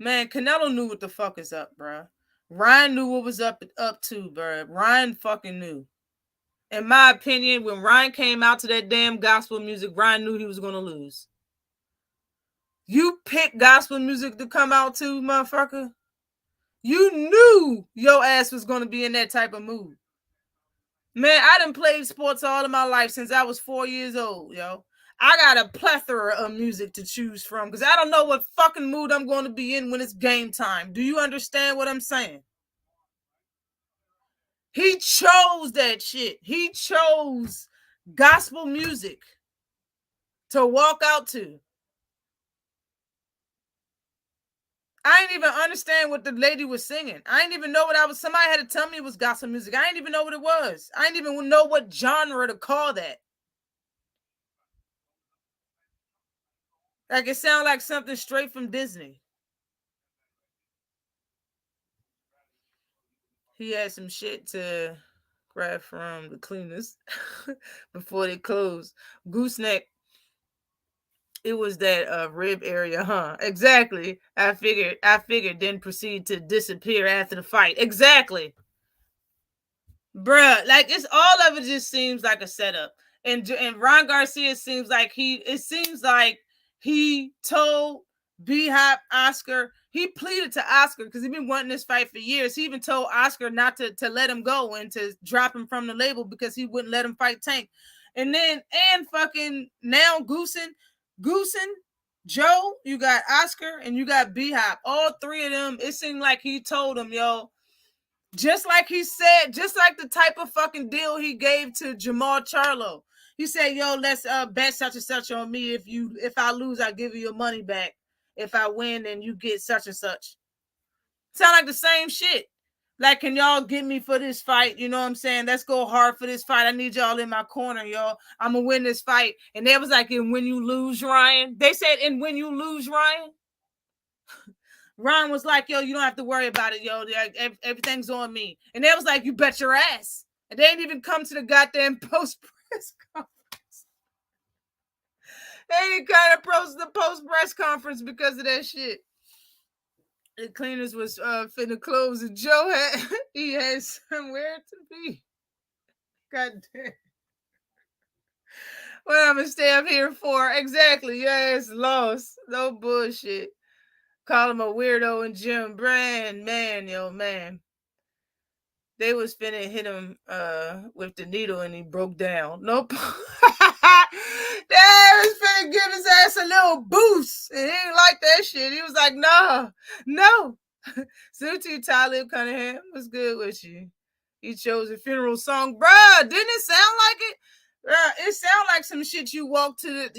Man, Canelo knew what the fuck is up, bruh. Ryan knew what was up to, bro. Ryan fucking knew. In my opinion, when Ryan came out to that damn gospel music, Ryan knew he was going to lose. You picked gospel music to come out to, motherfucker. You knew your ass was going to be in that type of mood. Man, I done played sports all of my life since I was 4 years old, yo. I got a plethora of music to choose from because I don't know what fucking mood I'm going to be in when it's game time. Do you understand what I'm saying? He chose that shit. He chose gospel music to walk out to. I didn't even understand what the lady was singing. I didn't even know what I was. Somebody had to tell me it was gospel music. I didn't even know what it was. I didn't even know what genre to call that. Like it sounded like something straight from Disney. He had some shit to grab from the cleaners before they closed. Gooseneck. It was that rib area, huh? Exactly. I figured. Then proceed to disappear after the fight. Exactly. Bruh, like it's all of it just seems like a setup. And Ron Garcia seems like he told B-Hop Oscar, he pleaded to Oscar because he'd been wanting this fight for years. He even told Oscar not to let him go and to drop him from the label because he wouldn't let him fight Tank. And fucking now Goosen, Joe, you got Oscar and you got B-Hop. All three of them, it seemed like he told them, yo, just like he said, just like the type of fucking deal he gave to Jamal Charlo. He said, yo, let's bet such and such on me. If I lose, I give you your money back. If I win, then you get such and such. Sound like the same shit. Like, can y'all get me for this fight? You know what I'm saying? Let's go hard for this fight. I need y'all in my corner, y'all. I'm going to win this fight. And they was like, and when you lose, Ryan. They said, and when you lose, Ryan. Ron was like, yo, you don't have to worry about it, yo. Everything's on me. And they was like, you bet your ass. And they didn't even come to the goddamn post-press conference. They didn't kind of approach the post-press conference because of that shit. The cleaners was finna close and Joe had somewhere to be. God damn. What I'm gonna stay up here for? Exactly. Your ass lost. No bullshit. Call him a weirdo and Jim Brand, man. They was finna hit him with the needle and he broke down. Nope. They was finna give his ass a little boost. And he didn't like that shit. He was like, no. Salute to you, Talib Cunningham. What's good with you? He chose a funeral song. Bruh, didn't it sound like it? It sounded like some shit you walk to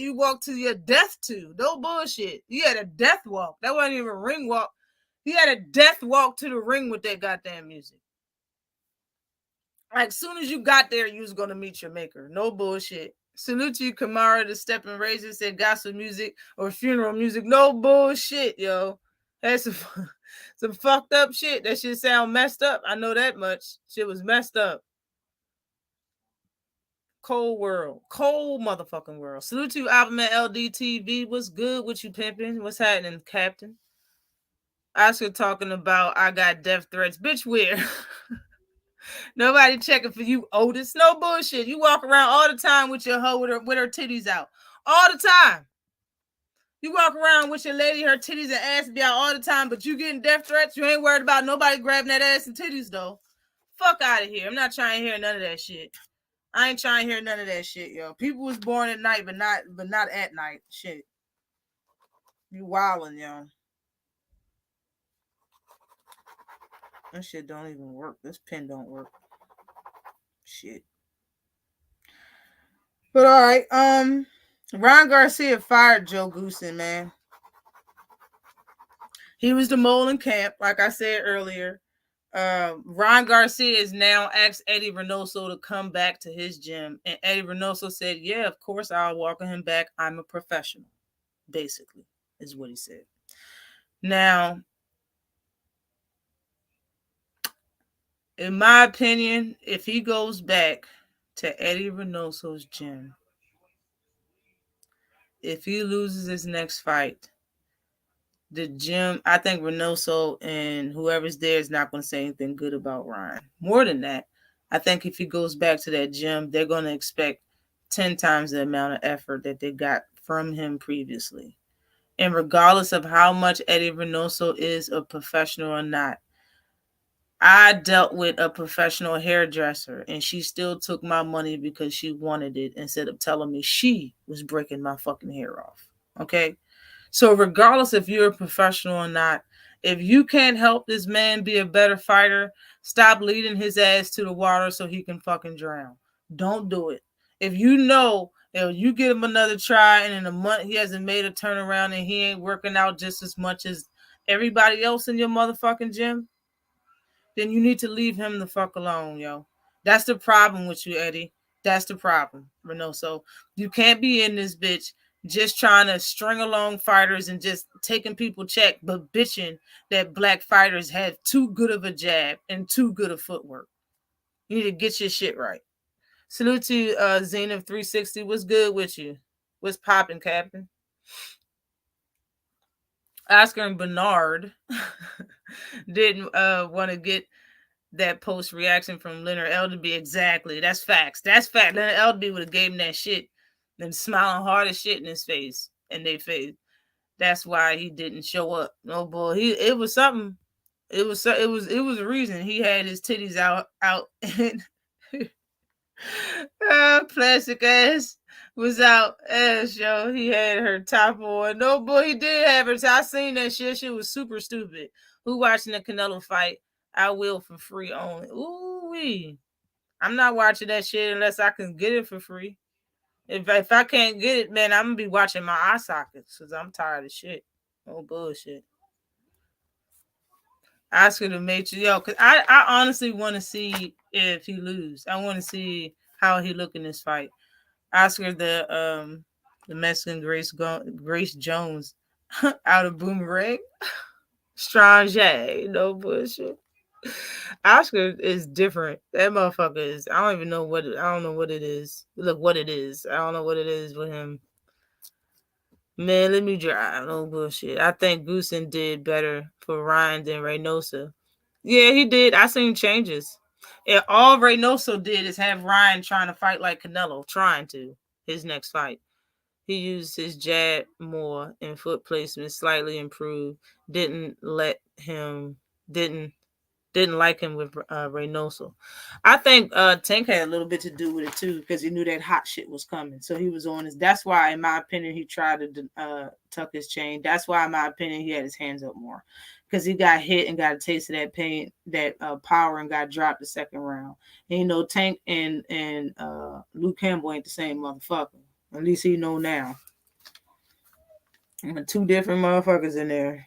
your death to. No bullshit. You had a death walk. That wasn't even a ring walk. He had a death walk to the ring with that goddamn music. Like, soon as you got there, you was gonna meet your maker. No bullshit. Salute to you, Kamara, the Stepping Razor, said gospel music or funeral music. No bullshit, yo. That's some fucked up shit. That shit sound messed up. I know that much. Shit was messed up. Cold motherfucking world. Salute to you, Alphabet LDTV. What's good with you, pimping? What's happening, Captain? Oscar talking about I got death threats. Bitch, where? Nobody checking for you, Otis. No bullshit. You walk around all the time with your hoe with her titties out. All the time. You walk around with your lady, her titties and ass be out all the time, but you getting death threats. You ain't worried about nobody grabbing that ass and titties, though. Fuck out of here. I'm not trying to hear none of that shit. I ain't trying to hear none of that shit, yo. People was born at night, but not at night. Shit. You wildin', yo. That shit don't even work. This pen don't work. Shit. But all right, Ron Garcia fired Joe Goosen, man. He was the mole in camp, like I said earlier. Ron Garcia is now asked Eddie Reynoso to come back to his gym, and Eddie Reynoso said, "Yeah, of course I'll welcome him back. I'm a professional." Basically, is what he said. Now, in my opinion, if he goes back to Eddie Reynoso's gym, if he loses his next fight, the gym, I think Reynoso and whoever's there is not going to say anything good about Ryan. More than that, I think if he goes back to that gym, they're going to expect 10 times the amount of effort that they got from him previously. And regardless of how much Eddie Reynoso is a professional or not, I dealt with a professional hairdresser and she still took my money because she wanted it instead of telling me she was breaking my fucking hair off. Okay? So regardless if you're a professional or not, if you can't help this man be a better fighter, stop leading his ass to the water so he can fucking drown. Don't do it. If you know if you give him another try and in a month he hasn't made a turnaround and he ain't working out just as much as everybody else in your motherfucking gym, then you need to leave him the fuck alone, yo. That's the problem with you, Eddie. That's the problem, Reynoso. You can't be in this bitch just trying to string along fighters and just taking people check, but bitching that black fighters have too good of a jab and too good of footwork. You need to get your shit right. Salute to Zenith 360. What's good with you? What's popping, Captain? Oscar and Bernard didn't want to get that post reaction from Leonard Elderby. Exactly. That's facts. That's fact. Leonard Elderby would have gave him that shit and smiling hard as shit in his face and they face. That's why he didn't show up. No boy. It was something. It was a reason he had his titties out and plastic ass was out ass, yo. He had her top on. No boy, he did have her. I seen that shit. Shit was super stupid. Who watching the Canelo fight? I will for free only. Ooh-wee. I'm not watching that shit unless I can get it for free. If I can't get it, man, I'm gonna be watching my eye sockets because I'm tired of shit. No bullshit. Oscar the Matrix, yo, because I honestly want to see if he lose. I want to see how he look in this fight. Oscar the Mexican Grace Jones out of Boomerang. Strange, no bullshit. Oscar is different. That motherfucker is. I don't know what it is. Look what it is. I don't know what it is with him. Man, let me drive. No bullshit. I think Goosen did better for Ryan than Reynoso. Yeah, he did. I seen changes. And all Reynoso did is have Ryan trying to fight like Canelo, his next fight. He used his jab more and foot placement slightly improved. Didn't like him with Reynoso. I think Tank had a little bit to do with it too because he knew that hot shit was coming. So he was on his. That's why, in my opinion, he tried to tuck his chain. That's why, in my opinion, he had his hands up more because he got hit and got a taste of that pain, that power, and got dropped the second round. And you know, Tank and Luke Campbell ain't the same motherfucker. At least he know now. Two different motherfuckers in there.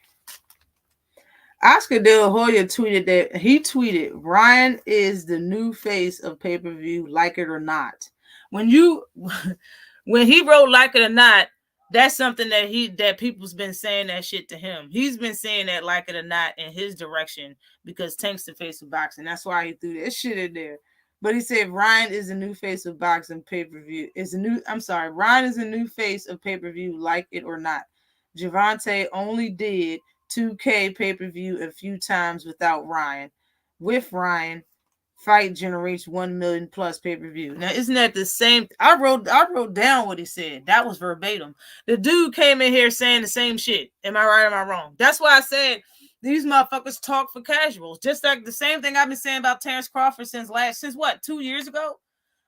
Oscar De La Hoya tweeted Ryan is the new face of pay-per-view, like it or not. When he wrote like it or not, that's something that people's been saying that shit to him. He's been saying that like it or not in his direction because Tank's the face of boxing. That's why he threw that shit in there. But he said Ryan is the new face of boxing pay-per-view. Ryan is a new face of pay-per-view, like it or not. Javante only did 2K pay-per-view a few times without Ryan. With Ryan, fight generates 1 million plus pay-per-view. Now, isn't that the same? I wrote down what he said. That was verbatim. The dude came in here saying the same shit. Am I right or am I wrong? That's why I said these motherfuckers talk for casuals. Just like the same thing I've been saying about Terrence Crawford since 2 years ago?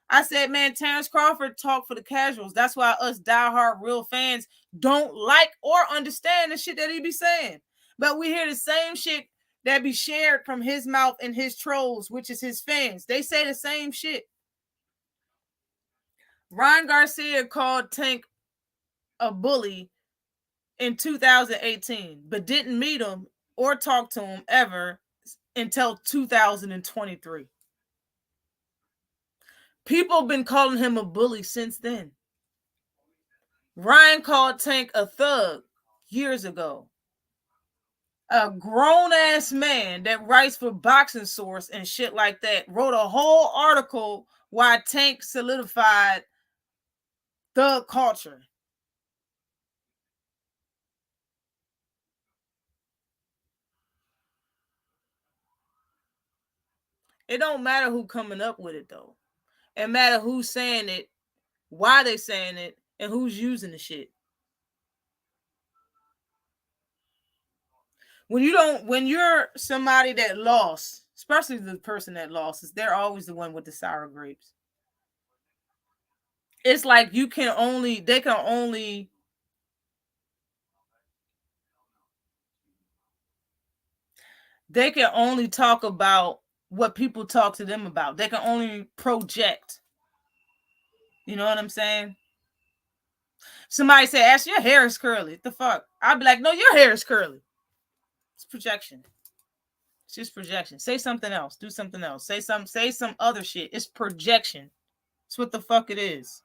I said, man, Terrence Crawford talked for the casuals. That's why us diehard real fans don't like or understand the shit that he be saying. But we hear the same shit that be shared from his mouth and his trolls, which is his fans. They say the same shit. Ryan Garcia called Tank a bully in 2018, but didn't meet him or talk to him ever until 2023. People have been calling him a bully since then. Ryan called Tank a thug years ago. A grown-ass man that writes for Boxing Source and shit like that wrote a whole article why Tank solidified thug culture. It don't matter who coming up with it though. It matter who's saying it, why they saying it, and who's using the shit. When you're somebody that lost, especially the person that lost, they're always the one with the sour grapes. It's like they can only talk about what people talk to them about. They can only project. You know what I'm saying? Somebody say, Ashley, your hair is curly. What the fuck? I'd be like, no, your hair is curly. It's projection. It's just projection. Say something else. Do something else. Say some other shit. It's projection. It's what the fuck it is.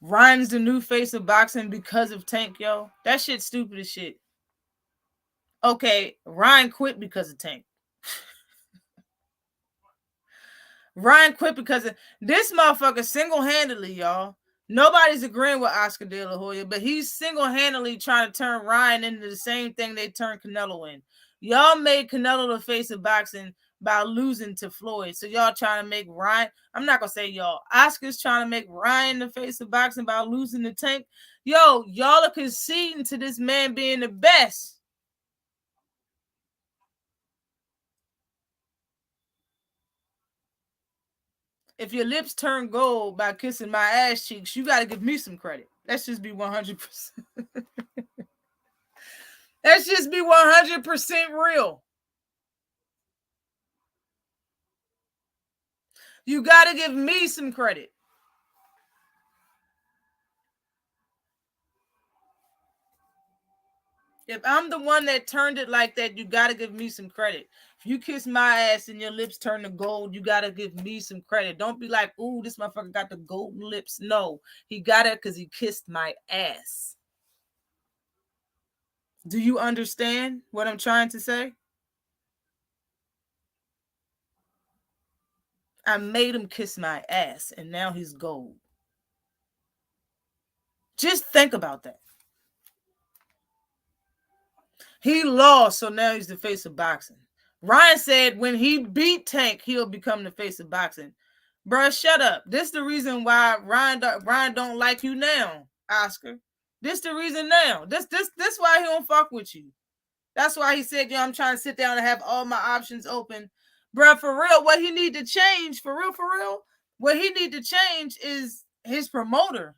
Ryan's the new face of boxing because of Tank, yo. That shit stupid as shit. Okay, Ryan quit because of Tank. Ryan quit because of this motherfucker single-handedly, y'all. Nobody's agreeing with Oscar De La Hoya, but he's single-handedly trying to turn Ryan into the same thing they turned Canelo in. Y'all made Canelo the face of boxing by losing to Floyd. So y'all trying to make Ryan, I'm not going to say y'all, Oscar's trying to make Ryan the face of boxing by losing to Tank. Yo, y'all are conceding to this man being the best. If your lips turn gold by kissing my ass cheeks, you got to give me some credit. Let's just be 100%. Let's just be 100% real. You got to give me some credit. If I'm the one that turned it like that, you got to give me some credit. If you kiss my ass and your lips turn to gold, you got to give me some credit. Don't be like, ooh, this motherfucker got the golden lips. No, he got it because he kissed my ass. Do you understand what I'm trying to say? I made him kiss my ass, and now he's gold. Just think about that. He lost, so now he's the face of boxing. Ryan said when he beat Tank, he'll become the face of boxing. Bruh, shut up. This the reason why Ryan don't like you now, Oscar. This the reason now. This why he don't fuck with you. That's why he said, yo, I'm trying to sit down and have all my options open. Bruh, for real, what he need to change, for real, what he need to change is his promoter.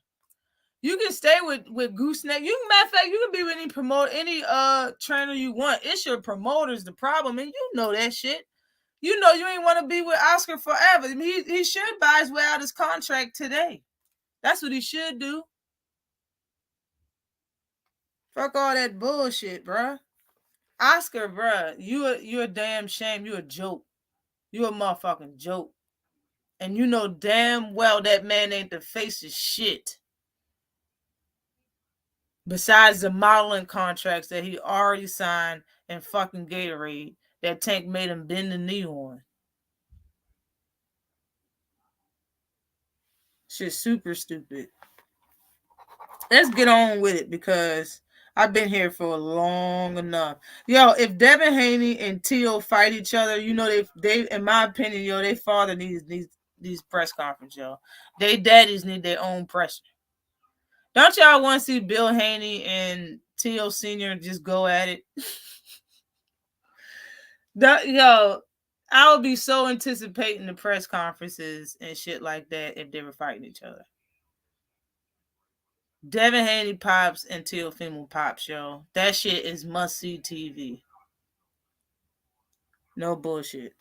You can stay with Gooseneck. Matter of fact, you can be with any trainer you want. It's your promoter's the problem, and you know that shit. You know you ain't want to be with Oscar forever. I mean, he should buy his way out his contract today. That's what he should do. Fuck all that bullshit, bruh. Oscar, bruh, you a damn shame. You a joke. You a motherfucking joke. And you know damn well that man ain't the face of shit. Besides the modeling contracts that he already signed in fucking Gatorade that Tank made him bend the knee on. Shit's super stupid. Let's get on with it because I've been here for long enough. Yo, if Devin Haney and Tio fight each other, you know they in my opinion, yo, they father needs these press conferences, yo. They daddies need their own presser. Don't y'all want to see Bill Haney and Tio Sr. just go at it? Yo, I would be so anticipating the press conferences and shit like that if they were fighting each other. Devin Haney pops and Teofimo pops, yo. That shit is must-see TV. No bullshit.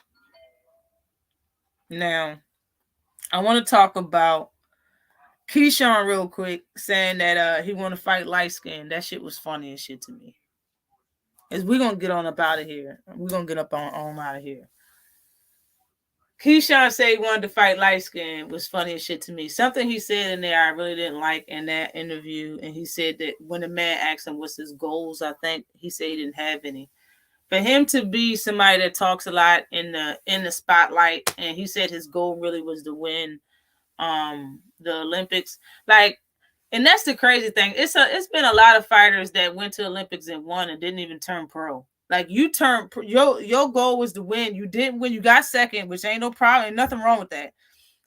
Now, I want to talk about Keyshawn real quick, saying that he want to fight light skin. That shit was funny as shit to me. We're going to get on up out of here. We're going to get up on out of here. Keyshawn said he wanted to fight light skin was funny as shit to me. Something he said in there I really didn't like in that interview. And he said that when the man asked him what's his goals, I think he said he didn't have any. For him to be somebody that talks a lot in the spotlight, and he said his goal really was to win the Olympics. Like, And that's the crazy thing. It's been a lot of fighters that went to Olympics and won and didn't even turn pro. Like you turn your goal was to win. You didn't win. You got second, which ain't no problem. Ain't nothing wrong with that.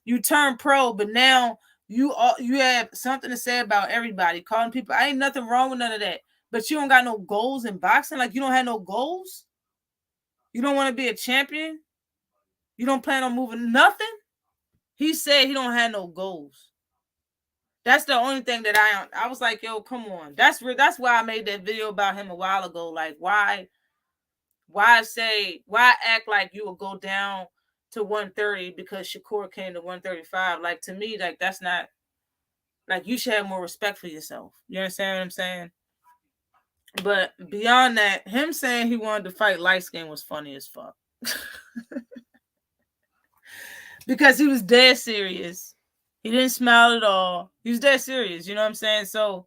You turn pro, but now you have something to say about everybody. Calling people, I ain't nothing wrong with none of that. But you don't got no goals in boxing. Like you don't have no goals. You don't want to be a champion. You don't plan on moving nothing. He said he don't have no goals. That's the only thing that I was like, yo, come on. That's why I made that video about him a while ago. Like, why act like you will go down to 130 because Shakur came to 135? Like, to me, like, that's not, like, you should have more respect for yourself. You understand what I'm saying? But beyond that, him saying he wanted to fight light skin was funny as fuck. Because he was dead serious. He didn't smile at all. He was dead serious. You know what I'm saying? So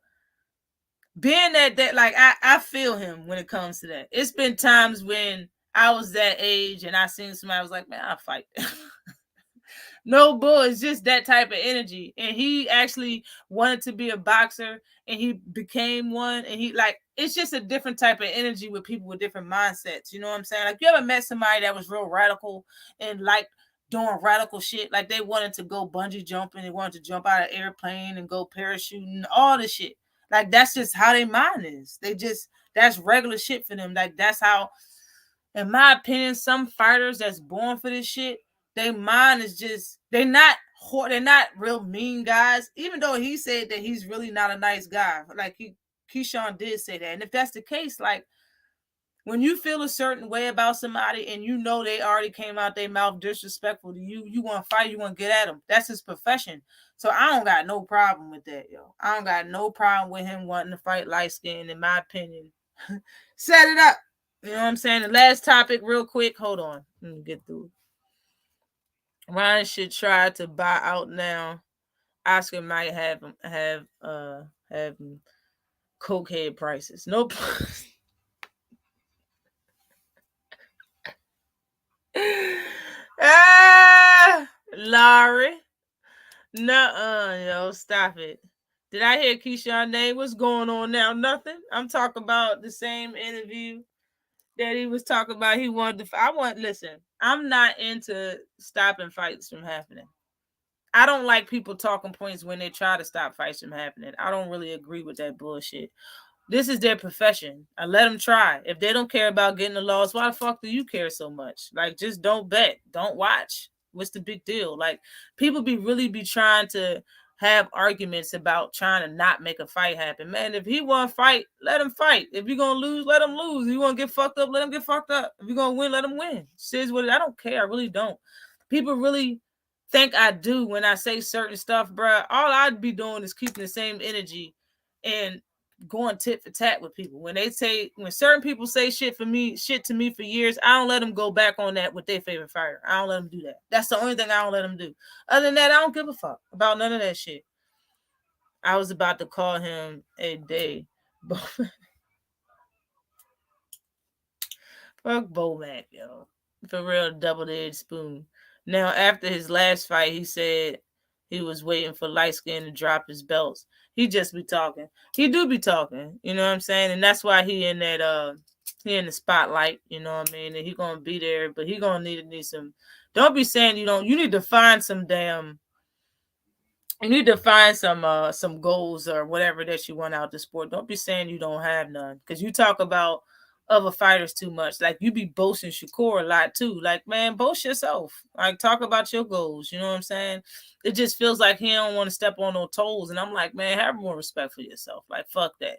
being that like I feel him when it comes to that. It's been times when I was that age and I seen somebody, I was like, man, I'll fight. No bull, it's just that type of energy. And he actually wanted to be a boxer and he became one. And he like, it's just a different type of energy with people with different mindsets. You know what I'm saying? Like, you ever met somebody that was real radical and like doing radical shit? Like they wanted to go bungee jumping, they wanted to jump out of an airplane and go parachuting, all this shit. Like, that's just how their mind is. That's regular shit for them. Like, that's how, in my opinion, some fighters that's born for this shit, their mind is just, they're not real mean guys, even though he said that he's really not a nice guy. Like, Keyshawn did say that. And if that's the case, like, when you feel a certain way about somebody and you know they already came out their mouth disrespectful to you, you want to fight, you want to get at them. That's his profession. So I don't got no problem with that, yo. I don't got no problem with him wanting to fight light skin, in my opinion. Set it up. You know what I'm saying? The last topic, real quick. Hold on. Let me get through. Ryan should try to buy out now. Oscar might have cokehead prices. Nope. Larry. Nuh-uh, yo, stop it. Did I hear Keyshawn name? What's going on now? Nothing. I'm talking about the same interview that he was talking about. He wanted to. Listen, I'm not into stopping fights from happening. I don't like people talking points when they try to stop fights from happening. I don't really agree with that bullshit. This is their profession. I let them try. If they don't care about getting the loss, why the fuck do you care so much? Like, just don't bet. Don't watch. What's the big deal? Like, people really be trying to have arguments about trying to not make a fight happen. Man, if he want to fight, let him fight. If you're going to lose, let him lose. If you want to get fucked up, let him get fucked up. If you're going to win, let him win. I don't care. I really don't. People really think I do when I say certain stuff, bruh. All I'd be doing is keeping the same energy and going tit for tat with people. When certain people say shit to me for years, I don't let them go back on that with their favorite fighter. I don't let them do that. That's the only thing I don't let them do. Other than that, I don't give a fuck about none of that shit. I was about to call him a day. Fuck Bomac, yo. For real, double-edged spoon. Now, after his last fight, he said he was waiting for light skin to drop his belts. He just be talking. He do be talking. You know what I'm saying? And that's why he in that he in the spotlight. You know what I mean? And he gonna be there, but he gonna need some. Don't be saying you don't. You need to find some damn. You need to find some goals or whatever that you want out the sport. Don't be saying you don't have none, because you talk about other fighters too much. Like, you be boasting Shakur a lot too. Like, man, boast yourself. Like, talk about your goals. You know what I'm saying? It just feels like he don't want to step on no toes. And I'm like, man, have more respect for yourself. Like, fuck that.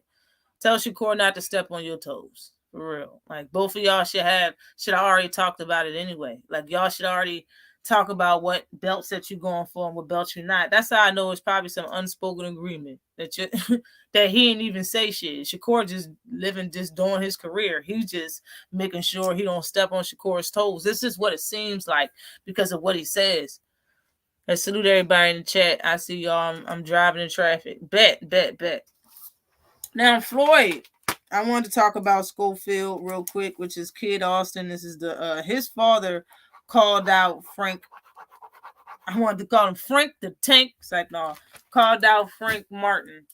Tell Shakur not to step on your toes. For real. Like, both of y'all should have already talked about it anyway. Like, y'all should already talk about what belts that you're going for and what belts you're not. That's how I know it's probably some unspoken agreement that that he didn't even say shit. Shakur just doing his career. He's just making sure he don't step on Shakur's toes. This is what it seems like because of what he says. I salute everybody in the chat. I see y'all. I'm driving in traffic. Bet. Now, Floyd, I wanted to talk about Schofield real quick, which is Kid Austin. This is his father called out Frank I wanted to call him Frank the Tank. It's like, no, called out Frank Martin.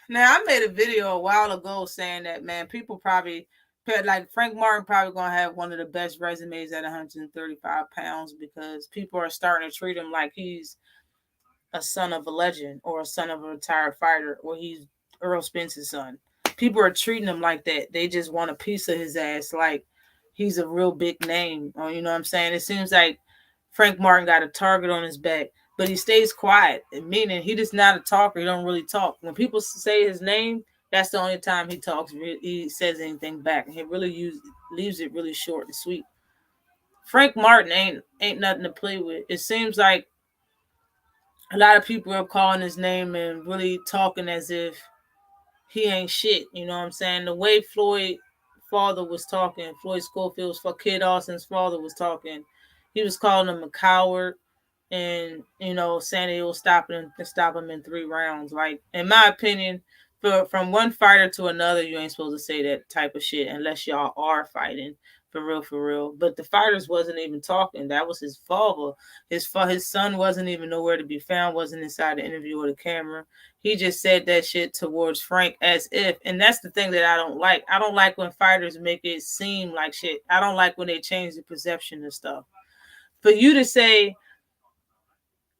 Now, I made a video a while ago saying that, man, people probably, like Frank Martin probably going to have one of the best resumes at 135 pounds because people are starting to treat him like he's a son of a legend or a son of a retired fighter or he's Earl Spence's son. People are treating him like that. They just want a piece of his ass like he's a real big name. Or, you know what I'm saying? It seems like Frank Martin got a target on his back, but he stays quiet, meaning he just not a talker. He don't really talk. When people say his name, that's the only time he talks. He says anything back, and he really leaves it really short and sweet. Frank Martin ain't nothing to play with. It seems like a lot of people are calling his name and really talking as if he ain't shit. You know what I'm saying? The way Floyd's father was talking, Floyd Schofield's for Kid Austin's father was talking, he was calling him a coward and, you know, saying he will stop him in 3 rounds. Like, in my opinion, from one fighter to another, you ain't supposed to say that type of shit unless y'all are fighting. For real. But the fighters wasn't even talking. That was his father. His son wasn't even nowhere to be found, wasn't inside the interview or the camera. He just said that shit towards Frank as if, and that's the thing that I don't like. I don't like when fighters make it seem like shit. I don't like when they change the perception of stuff. For you to say,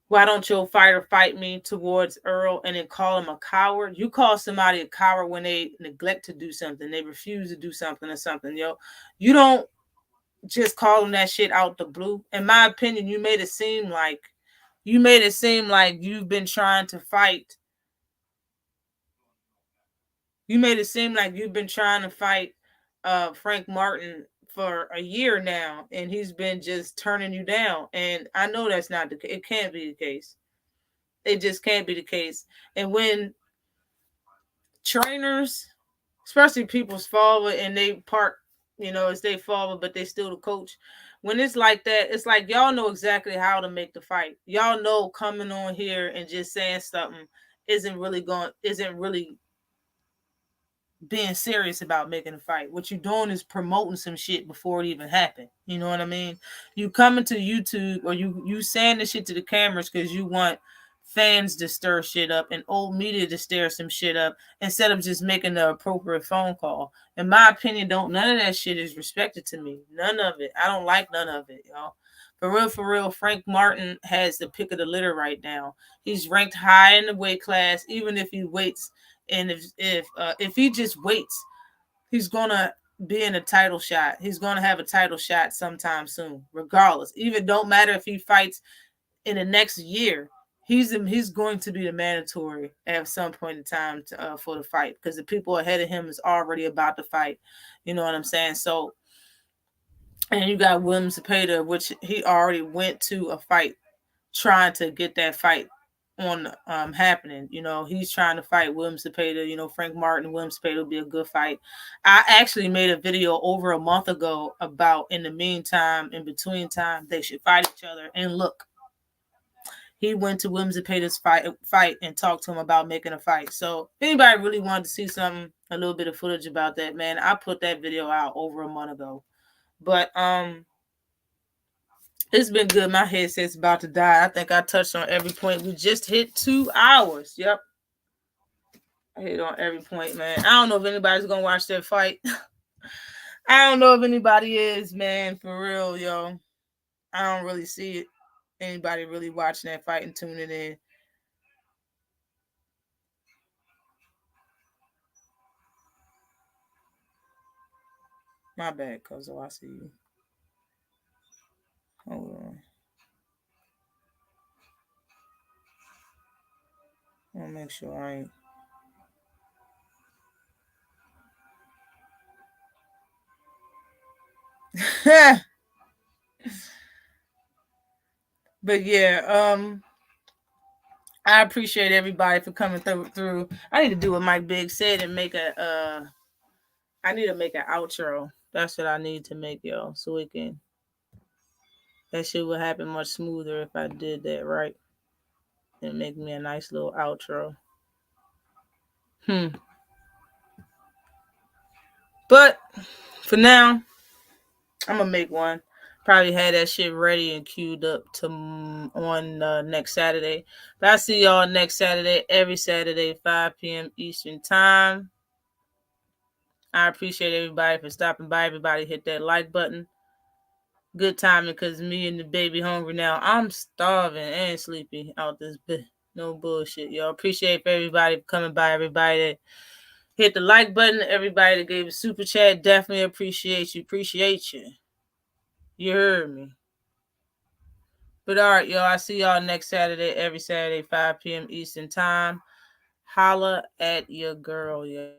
why don't your fighter fight me towards Earl and then call him a coward? You call somebody a coward when they neglect to do something. They refuse to do something or something, yo. You don't just call them that shit out the blue. In my opinion, you made it seem like you've been trying to fight. You made it seem like you've been trying to fight Frank Martin for a year now, and he's been just turning you down. And I know that's not the case. It can't be the case. It just can't be the case. And when trainers, especially people's father, and they part, you know, it's their father, but they still the coach. When it's like that, it's like y'all know exactly how to make the fight. Y'all know coming on here and just saying something isn't really being serious about making a fight. What you're doing is promoting some shit before it even happened. You know what I mean? You coming to YouTube or you saying this shit to the cameras because you want fans to stir shit up and old media to stir some shit up instead of just making the appropriate phone call. In my opinion, none of that shit is respected to me. None of it. I don't like none of it, y'all. For real, Frank Martin has the pick of the litter right now. He's ranked high in the weight class, even if he waits. And if he just waits, he's gonna be in a title shot. He's gonna have a title shot sometime soon, regardless. Even don't matter if he fights in the next year. He's going to be the mandatory at some point in time for the fight because the people ahead of him is already about to fight. You know what I'm saying? So, and you got William Zepeda, which he already went to a fight trying to get that fight on happening. You know, he's trying to fight William Zepeda. You know, Frank Martin, William Zepeda will be a good fight. I actually made a video over a month ago about in the meantime, in between time, they should fight each other. And look, he went to William Zepeda's fight and talked to him about making a fight. So if anybody really wanted to see something, a little bit of footage about that, man, I put that video out over a month ago. But it's been good. My headset's about to die. I think I touched on every point. We just hit 2 hours. Yep. I hit on every point, man. I don't know if anybody's going to watch that fight. I don't know if anybody is, man. For real, yo. I don't really see it. Anybody really watching that fight and tuning in. My bad, Cuzzo. I see you. Hold on. I'll make sure I ain't. But yeah, I appreciate everybody for coming through. I need to do what Mike Biggs said and make I need to make an outro. That's what I need to make, y'all, so we can. That shit would happen much smoother if I did that right. And make me a nice little outro. But for now, I'm gonna make one. Probably had that shit ready and queued up to on next Saturday. But I'll see y'all next Saturday, every Saturday, 5 p.m. Eastern Time. I appreciate everybody for stopping by. Everybody hit that like button. Good timing because me and the baby hungry now. I'm starving and sleepy out this bit. No bullshit, y'all. Appreciate everybody coming by. Everybody that hit the like button. Everybody that gave a super chat. Definitely appreciate you. Appreciate you. You heard me. But all right, y'all. I see y'all next Saturday. Every Saturday, 5 p.m. Eastern Time. Holla at your girl, y'all.